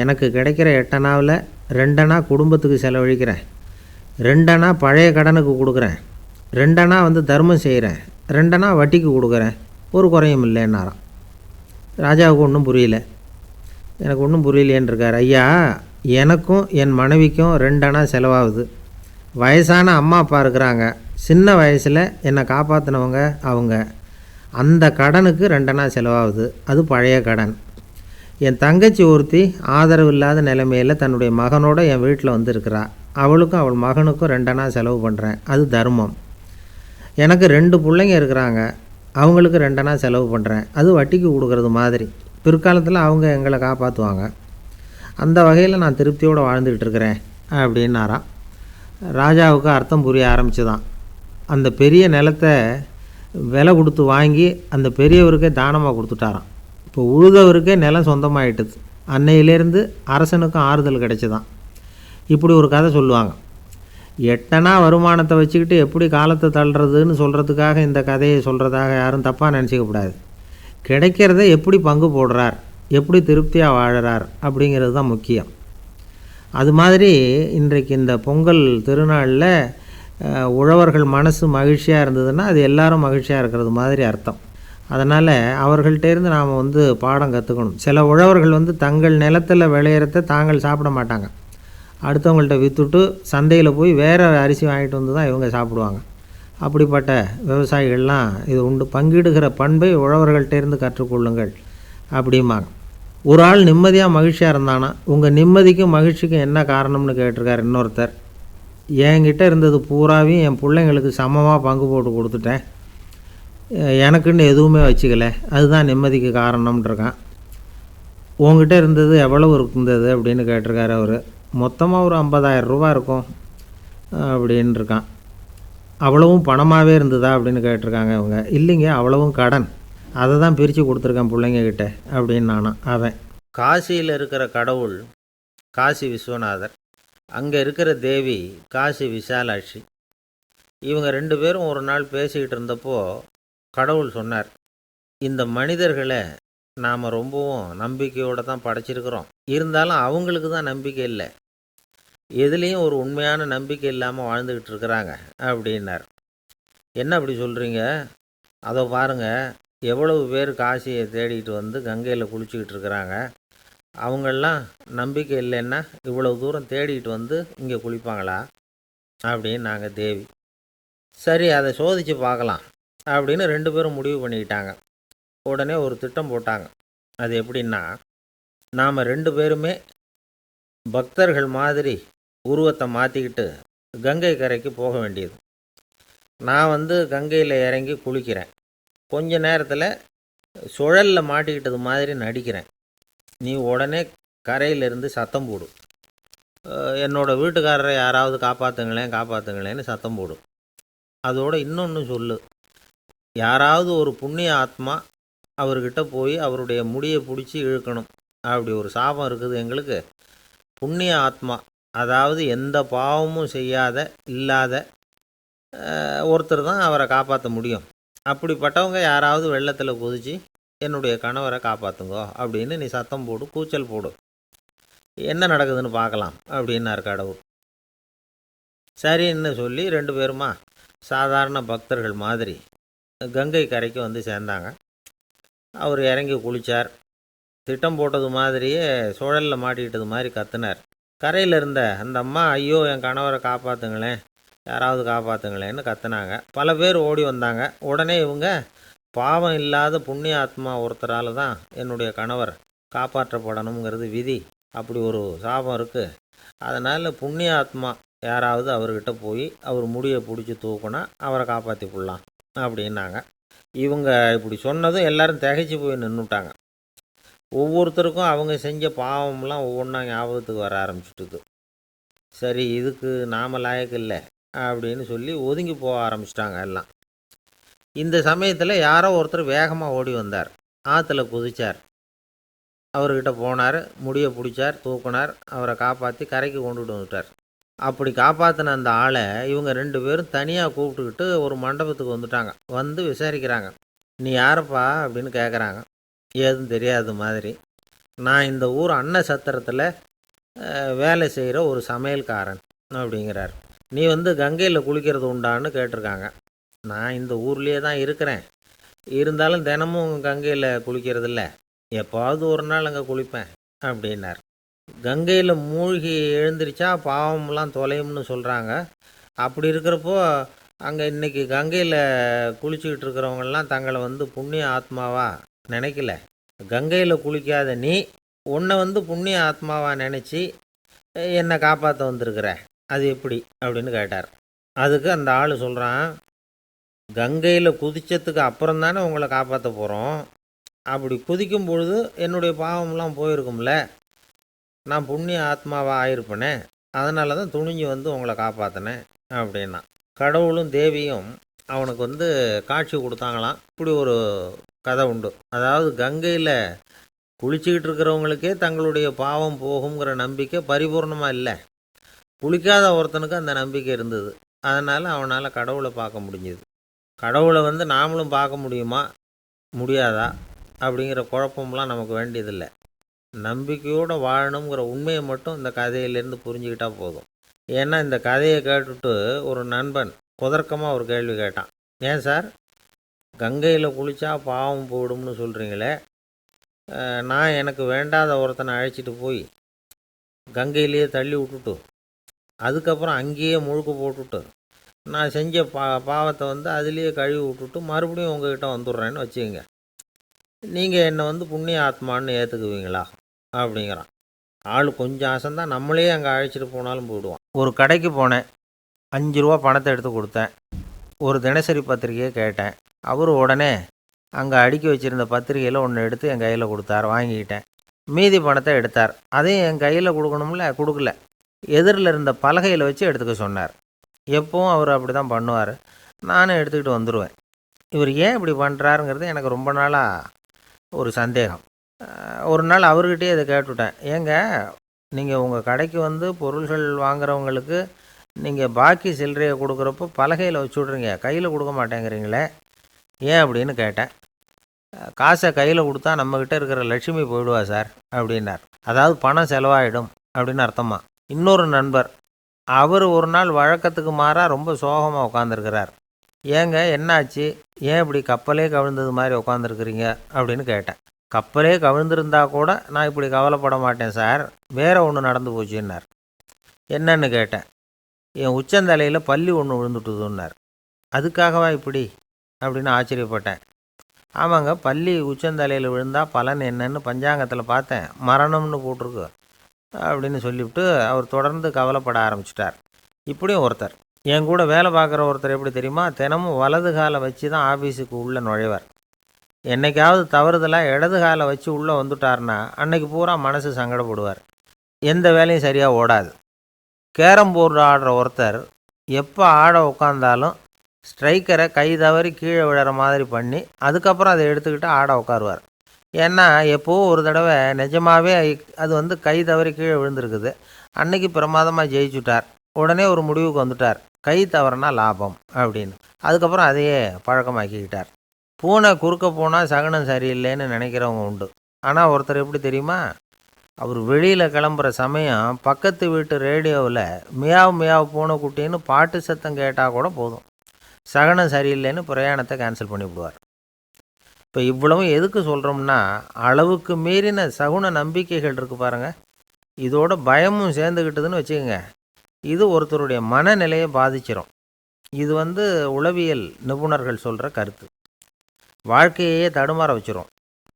A: எனக்கு கிடைக்கிற 8 அணாவில் 2 அணா குடும்பத்துக்கு செலவழிக்கிறேன், 2 அணா பழைய கடனுக்கு கொடுக்குறேன், 2 அணா தர்மம் செய்கிறேன், 2 அணா வட்டிக்கு கொடுக்குறேன், ஒரு குறையும் இல்லைன்னாராம். ராஜாவுக்கு ஒன்றும் புரியல. எனக்கு ஒன்றும் புரியலையேன்னு இருக்கார். ஐயா, எனக்கும் என் மனைவிக்கும் 2 அணா செலவாகுது. வயசான அம்மா அப்பா இருக்கிறாங்க, சின்ன வயசில் என்னை காப்பாற்றினவங்க அவங்க. அந்த கடனுக்கு 2 அணா செலவாகுது, அது பழைய கடன். என் தங்கச்சி ஒருத்தி ஆதரவு இல்லாத நிலைமையில் தன்னுடைய மகனோட என் வீட்டில் இருக்கிறா. அவளுக்கும் அவள் மகனுக்கும் 2 அணா செலவு பண்ணுறேன், அது தர்மம். எனக்கு 2 பிள்ளைங்க இருக்கிறாங்க, அவங்களுக்கு 2 அணா செலவு பண்ணுறேன், அது வட்டிக்கு கொடுக்கறது மாதிரி. பிற்காலத்தில் அவங்க எங்களை காப்பாற்றுவாங்க. அந்த வகையில் நான் திருப்தியோடு வாழ்ந்துக்கிட்டு இருக்கிறேன் அப்படின்னாராம். ராஜாவுக்கு அர்த்தம் புரிய ஆரம்பிச்சுதான். அந்த பெரிய நிலத்தை விலை கொடுத்து வாங்கி அந்த பெரியவருக்கே தானமாக கொடுத்துட்டாராம். இப்போ உழுதவருக்கே நிலம் சொந்தமாகிட்டுது. அன்னையிலேருந்து அரசனுக்கும் ஆறுதல் கிடைச்சிதான். இப்படி ஒரு கதை சொல்லுவாங்க. 8 அணா வருமானத்தை வச்சுக்கிட்டு எப்படி காலத்தை தள்ளுறதுன்னு சொல்கிறதுக்காக இந்த கதையை சொல்கிறதாக யாரும் தப்பாக நினச்சிக்கக்கூடாது. கிடைக்கிறத எப்படி பங்கு போடுறார், எப்படி திருப்தியாக வாழறார் அப்படிங்கிறது தான் முக்கியம். அது மாதிரி இன்றைக்கு இந்த பொங்கல் திருநாளில் உழவர்கள் மனசு மகிழ்ச்சியாக இருந்ததுன்னா அது எல்லாரும் மகிழ்ச்சியாக இருக்கிறது மாதிரி அர்த்தம். அதனால் அவர்கள்ட்டேருந்து நாம் பாடம் கற்றுக்கணும். சில உழவர்கள் தங்கள் நிலத்தில் விளையிறத தாங்கள் சாப்பிட மாட்டாங்க. அடுத்தவங்கள்ட்ட விற்றுட்டு சந்தையில் போய் வேறு அரிசி வாங்கிட்டு வந்து தான் இவங்க சாப்பிடுவாங்க. அப்படிப்பட்ட விவசாயிகள்லாம் இது உண்டு. பங்கிடுகிற பண்பை உழவர்கள்ட்டேருந்து கற்றுக்கொள்ளுங்கள் அப்படிம்பாங்க. ஒரு ஆள் நிம்மதியாக மகிழ்ச்சியாக இருந்தானா, உங்கள் நிம்மதிக்கும் மகிழ்ச்சிக்கும் என்ன காரணம்னு கேட்டிருக்கார் இன்னொருத்தர். என்கிட்ட இருந்தது பூராவையும் என் பிள்ளைங்களுக்கு சமமாக பங்கு போட்டு கொடுத்துட்டேன், எனக்குன்னு எதுவுமே வச்சுக்கல, அதுதான் நிம்மதிக்கு காரணம்ன்றிருக்கான். உங்ககிட்ட இருந்தது எவ்வளவு இருந்தது அப்படின்னு கேட்டிருக்காரு அவர். மொத்தமாக ஒரு 50,000 ரூபா இருக்கும் அப்படின்னு இருக்கான். அவ்வளவும் பணமாகவே இருந்ததா அப்படின்னு கேட்டிருக்காங்க அவங்க. இல்லைங்க, அவ்வளவும் கடன், அதை தான் பிரித்து கொடுத்துருக்கேன் பிள்ளைங்கக்கிட்ட அப்படின்னு நானும். அவன் காசியில் இருக்கிற கடவுள் காசி விஸ்வநாதர் அங்கே இருக்கிற தேவி காசி விசாலாட்சி. இவங்க 2 பேரும் ஒரு நாள் பேசிக்கிட்டு இருந்தப்போ கடவுள் சொன்னார், இந்த மனிதர்களை நாம் ரொம்பவும் நம்பிக்கையோடு தான் படைச்சிருக்கிறோம். இருந்தாலும் அவங்களுக்கு தான் நம்பிக்கை இல்லை, எதுலேயும் ஒரு உண்மையான நம்பிக்கை இல்லாமல் வாழ்ந்துக்கிட்டு இருக்கிறாங்க அப்படின்னார். என்ன அப்படி சொல்கிறீங்க? அதை பாருங்கள், எவ்வளவு பேர் காசியை தேடிட்டு வந்து கங்கையில் குளிச்சுக்கிட்டு இருக்கிறாங்க. அவங்களெலாம் நம்பிக்கை இல்லைன்னா இவ்வளவு தூரம் தேடிட்டு வந்து இங்கே குளிப்பாங்களா அப்படின்னு நாங்கள் தேவி. சரி, அதை சோதித்து பார்க்கலாம் அப்படின்னு 2 பேரும் முடிவு பண்ணிக்கிட்டாங்க. உடனே ஒரு திட்டம் போட்டாங்க. அது எப்படின்னா, நாம் 2 பேருமே பக்தர்கள் மாதிரி உருவத்தை மாற்றிக்கிட்டு கங்கை கரைக்கு போக வேண்டியது. நான் வந்து கங்கையில் இறங்கி குளிக்கிறேன். கொஞ்ச நேரத்தில் சுழலில் மாட்டிக்கிட்டது மாதிரி நடிக்கிறேன். நீ உடனே கரையிலிருந்து சத்தம் போடு, என்னோடய வீட்டுக்காரரை யாராவது காப்பாற்றுங்களேன்னு சத்தம் போடு. அதோடு இன்னொன்று சொல்லு, யாராவது ஒரு புண்ணிய ஆத்மா அவர்கிட்ட போய் அவருடைய முடியை பிடிச்சி இழுக்கணும். அப்படி ஒரு சாபம் இருக்குது எங்களுக்கு. புண்ணிய ஆத்மா, அதாவது எந்த பாவமும் செய்யாத இல்லாத ஒருத்தர் தான் அவரை காப்பாற்ற முடியும். அப்படிப்பட்டவங்க யாராவது வெள்ளத்தில் குதித்து என்னுடைய கணவரை காப்பாற்றுங்கோ அப்படின்னு நீ சத்தம் போடு, கூச்சல் போடு, என்ன நடக்குதுன்னு பார்க்கலாம் அப்படின்னார் கடவுள். சரின்னு சொல்லி 2 பேருமா சாதாரண பக்தர்கள் மாதிரி கங்கை கரைக்கு வந்து சேர்ந்தாங்க. அவர் இறங்கி குளித்தார். திட்டம் போட்டது மாதிரியே சுழலில் மாட்டிக்கிட்டது மாதிரி கத்துனார். கரையில் இருந்த அந்த அம்மா, ஐயோ என் கணவரை காப்பாற்றுங்களேன், யாராவது காப்பாற்றுங்களேன்னு கத்துனாங்க. பல பேர் ஓடி வந்தாங்க. உடனே இவங்க, பாவம் இல்லாத புண்ணிய ஆத்மா ஒருத்தரால் தான் என்னுடைய கணவர் காப்பாற்றப்படணுங்கிறது விதி, அப்படி ஒரு சாபம் இருக்குது, அதனால் புண்ணிய ஆத்மா யாராவது அவர்கிட்ட போய் அவர் முடியை பிடிச்சி தூக்குனா அவரை காப்பாற்றி போடலாம் அப்படின்னாங்க. இவங்க இப்படி சொன்னதும் எல்லாரும் திகைச்சு போய் நின்றுட்டாங்க. ஒவ்வொருத்தருக்கும் அவங்க செஞ்ச பாவம்லாம் ஒவ்வொன்றா ஞாபகத்துக்கு வர ஆரம்பிச்சுட்டுது. சரி, இதுக்கு நாம் லாயக்கு இல்லை அப்படின்னு சொல்லி ஒதுங்கி போக ஆரம்பிச்சிட்டாங்க எல்லாம். இந்த சமயத்தில் யாரோ ஒருத்தர் வேகமாக ஓடி வந்தார். ஆற்றுல குதித்தார். அவர்கிட்ட போனார், முடியை பிடிச்சார், தூக்குனார், அவரை காப்பாற்றி கரைக்கு கொண்டுட்டு வந்துட்டார். அப்படி காப்பாற்றின அந்த ஆளை இவங்க 2 பேரும் தனியாக கூப்பிட்டுக்கிட்டு ஒரு மண்டபத்துக்கு வந்துட்டாங்க. வந்து விசாரிக்கிறாங்க. நீ யாரப்பா அப்படின்னு கேட்குறாங்க. ஏதும் தெரியாத மாதிரி. நான் இந்த ஊர் அன்ன சத்திரத்தில் வேலை செய்கிற ஒரு சமையல்காரன் அப்படிங்கிறார். நீ வந்து கங்கையில் குளிக்கிறது உண்டான்னு கேட்டிருக்காங்க. நான் இந்த ஊர்லேயே தான் இருக்கிறேன், இருந்தாலும் தினமும் கங்கையில் குளிக்கிறதில்ல, எப்போவாவது ஒரு நாள் அங்கே குளிப்பேன் அப்படின்னார். கங்கையில் மூழ்கி எழுந்திரிச்சா பாவம்லாம் தொலையும்னு சொல்கிறாங்க. அப்படி இருக்கிறப்போ அங்கே இன்றைக்கி கங்கையில் குளிச்சுக்கிட்டு இருக்கிறவங்கெல்லாம் தங்களை வந்து புண்ணிய ஆத்மாவா நினைக்கல. கங்கையில் குளிக்காத நீ உன்னை வந்து புண்ணிய ஆத்மாவா நினச்சி என்னை காப்பாற்ற வந்திருக்கிற, அது எப்படி அப்படின்னு கேட்டார். அதுக்கு அந்த ஆள் சொல்கிறான், கங்கையில் குதித்ததுக்கு அப்புறம் தானே உங்களை காப்பாற்ற போகிறோம். அப்படி குதிக்கும் பொழுது என்னுடைய பாவம்லாம் போயிருக்கும்ல, நான் புண்ணிய ஆத்மாவாக ஆயிருப்பேனே, அதனால தான் துணிஞ்சு வந்து உங்களை காப்பாற்றினேன் அப்படின்னா. கடவுளும் தேவியும் அவனுக்கு வந்து காட்சி கொடுத்தாங்களாம். இப்படி ஒரு கதை உண்டு. அதாவது கங்கையில் குளிச்சுக்கிட்டு இருக்கிறவங்களுக்கே தங்களுடைய பாவம் போகுங்கிற நம்பிக்கை பரிபூர்ணமாக இல்லை, குளிக்காத ஒருத்தனுக்கு அந்த நம்பிக்கை இருந்தது. அதனால் அவனால் கடவுளை பார்க்க முடிஞ்சுது. கடவுளை வந்து நாமளும் பார்க்க முடியுமா முடியாதா அப்படிங்கிற குழப்பம்லாம் நமக்கு வேண்டியதில்லை. நம்பிக்கையோடு வாழணுங்கிற உண்மையை மட்டும் இந்த கதையிலேருந்து புரிஞ்சுக்கிட்டால் போதும். ஏன்னா இந்த கதையை கேட்டுட்டு ஒரு நண்பன் குதர்க்கமாக ஒரு கேள்வி கேட்டான். ஏன் சார், கங்கையில் குளித்தா பாவம் போயிடும்னு சொல்கிறீங்களே, நான் எனக்கு வேண்டாத ஒருத்தனை அழைச்சிட்டு போய் கங்கையிலேயே தள்ளி விட்டுட்டு அதுக்கப்புறம் அங்கேயே முழுக்க போட்டுட்டு நான் செஞ்ச பாவத்தை வந்து அதுலேயே கழுவி விட்டுட்டு மறுபடியும் உங்ககிட்ட வந்துடுறேன்னு வச்சுக்கோங்க, நீங்கள் என்னை வந்து புண்ணிய ஆத்மான்னு ஏற்றுக்குவீங்களா அப்படிங்கிறான். ஆள் கொஞ்சம் ஆசைந்தான், நம்மளே அங்கே அழைச்சிட்டு போனாலும் போயிடுவான். ஒரு கடைக்கு போனேன், 5 ரூபா பணத்தை எடுத்து கொடுத்தேன். ஒரு தினசரி பத்திரிக்கையை கேட்டேன். அவர் உடனே அங்கே அடுக்கி வச்சுருந்த பத்திரிகையில் ஒன்று எடுத்து என் கையில் கொடுத்தார், வாங்கிக்கிட்டேன். மீதி பணத்தை எடுத்தார், அதையும் என் கையில் கொடுக்கணும்ல, கொடுக்கல. எதிரில் இருந்த பலகையில் வச்சு எடுத்துக்க சொன்னார். எப்பவும் அவர் அப்படி தான் பண்ணுவார், நானும் எடுத்துக்கிட்டு வந்துடுவேன். இவர் ஏன் இப்படி பண்ணுறாருங்கிறது எனக்கு ரொம்ப நாளாக ஒரு சந்தேகம். ஒரு நாள் அவர்கிட்டயே இதை கேட்டுவிட்டேன். ஏங்க, நீங்கள் உங்கள் கடைக்கு வந்து பொருள்கள் வாங்குறவங்களுக்கு நீங்கள் பாக்கி சில்லறையை கொடுக்குறப்போ பலகையில் வச்சு விட்றீங்க, கையில் கொடுக்க மாட்டேங்கிறீங்களே, ஏன் அப்படின்னு கேட்டேன். காசை கையில் கொடுத்தா நம்மக்கிட்ட இருக்கிற லட்சுமி போயிடுவா சார் அப்படின்னார். அதாவது பணம் செலவாயிடும் அப்படின்னு அர்த்தமா. இன்னொரு நண்பர், அவர் ஒரு நாள் வழக்கத்துக்கு மாறாக ரொம்ப சோகமாக உட்காந்துருக்கிறார். ஏங்க என்னாச்சு, ஏன் இப்படி கப்பலே கவிழ்ந்தது மாதிரி உட்காந்துருக்குறீங்க அப்படின்னு கேட்டேன். கப்பலே கவிழ்ந்திருந்தா கூட நான் இப்படி கவலைப்பட மாட்டேன் சார், வேற ஒன்று நடந்து போச்சுன்னார். என்னன்னு கேட்டேன். என் உச்சந்தலையில் பல்லி ஒன்று விழுந்துட்டுதுன்னார். அதுக்காகவா இப்படி அப்படின்னு ஆச்சரியப்பட்டேன். ஆமாங்க, பல்லி உச்சந்தலையில் விழுந்தால் பலன் என்னன்னு பஞ்சாங்கத்தில் பார்த்தேன், மரணம்னு போட்டிருக்கு அப்படின்னு சொல்லிவிட்டு அவர் தொடர்ந்து கவலைப்பட ஆரம்பிச்சிட்டார். இப்படியும் ஒருத்தர், என் கூட வேலை பார்க்குற ஒருத்தர் எப்படி தெரியுமா, தினமும் வலது காலை வச்சு தான் ஆஃபீஸுக்கு உள்ளே நுழைவார். என்னைக்காவது தவறுதலாக இடது காலை வச்சு உள்ளே வந்துட்டார்னா அன்னைக்கு பூரா மனசு சங்கடப்படுவார், எந்த வேலையும் சரியாக ஓடாது. கேரம் போர்டு ஆடுற ஒருத்தர் எப்போ ஆட உட்காந்தாலும் ஸ்ட்ரைக்கரை கை தவறி கீழே விழுற மாதிரி பண்ணி அதுக்கப்புறம் அதை எடுத்துக்கிட்டு ஆட உட்காருவார். ஏன்னா எப்போவோ ஒரு தடவை நிஜமாகவே அது கை தவறி கீழே விழுந்திருக்குது, அன்னைக்கு பிரமாதமாக ஜெயிச்சுட்டார். உடனே ஒரு முடிவுக்கு வந்துட்டார், கை தவறுனா லாபம் அப்படின்னு. அதுக்கப்புறம் அதையே பழக்கமாக்கிக்கிட்டார். பூனை குறுக்க போனால் சகுனம் சரியில்லைன்னு நினைக்கிறவங்க உண்டு. ஆனால் ஒருத்தர் எப்படி தெரியுமா, அவர் வெளியில் கிளம்புற சமயம் பக்கத்து வீட்டு ரேடியோவில் மியாவ் மியாவ் பூனைக்குட்டின்னு பாட்டு சத்தம் கேட்டால் கூட போதும், சகுனம் சரியில்லைன்னு பிரயாணத்தை கேன்சல் பண்ணிவிடுவார். இப்போ இவ்வளவும் எதுக்கு சொல்கிறோம்னா, அளவுக்கு மீறின சகுன நம்பிக்கைகள் இருக்குது பாருங்கள், இதோட பயமும் சேர்ந்துக்கிட்டதுன்னு வச்சுக்கோங்க, இது ஒருத்தருடைய மனநிலையை பாதிச்சிடும். இது உளவியல் நிபுணர்கள் சொல்கிற கருத்து. வாழ்க்கையே தடுமாற வச்சிரும்.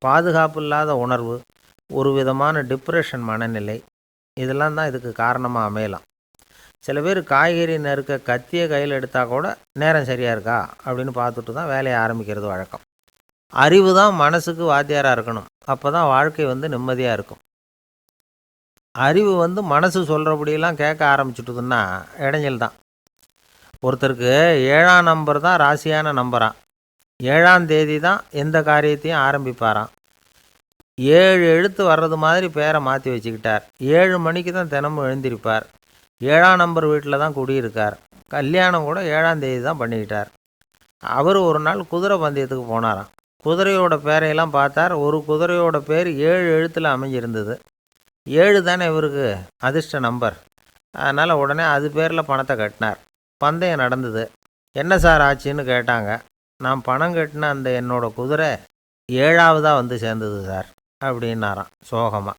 A: பாதுகாப்பு இல்லாத உணர்வு, ஒரு விதமான டிப்ரெஷன் மனநிலை, இதெல்லாம் தான் இதுக்கு காரணமாக அமையலாம். சில பேர் காய்கறி நறுக்க கத்தியை கையில் எடுத்தால் கூட நேரம் சரியாக இருக்கா அப்படின்னு பார்த்துட்டு தான் வேலையை ஆரம்பிக்கிறது வழக்கம். அறிவு தான் மனசுக்கு வாத்தியாராக இருக்கணும், அப்போ தான் வாழ்க்கை நிம்மதியாக இருக்கும். அறிவு மனசு சொல்கிறபடியெல்லாம் கேட்க ஆரம்பிச்சுட்டுதுன்னா இடைஞ்சல் தான். ஒருத்தருக்கு 7ஆம் நம்பர் தான் ராசியான நம்பரான், 7ஆம் தேதி தான் எந்த காரியத்தையும் ஆரம்பிப்பாராம். 7 எழுத்து வர்றது மாதிரி பேரை மாற்றி வச்சுக்கிட்டார். 7 மணிக்கு தான் தினமும் எழுந்திருப்பார். 7ஆம் நம்பர் வீட்டில் தான் குடியிருக்கார். கல்யாணம் கூட 7ஆம் தேதி தான் பண்ணிக்கிட்டார். அவர் ஒரு நாள் குதிரை பந்தயத்துக்கு போனாராம். குதிரையோட பேரையெல்லாம் பார்த்தார். ஒரு குதிரையோட பேர் 7 எழுத்தில் அமைஞ்சிருந்தது. 7 தானே இவருக்கு அதிர்ஷ்ட நம்பர், அதனால் உடனே அது பேரில் பணத்தை கட்டினார். பந்தயம் நடந்தது. என்ன சார் ஆச்சுன்னு கேட்டாங்க. நான் பணம் கட்டின அந்த என்னோட குதிரை 7ஆவதாக சேர்ந்தது சார் அப்படின்னாராம் சோகமாக.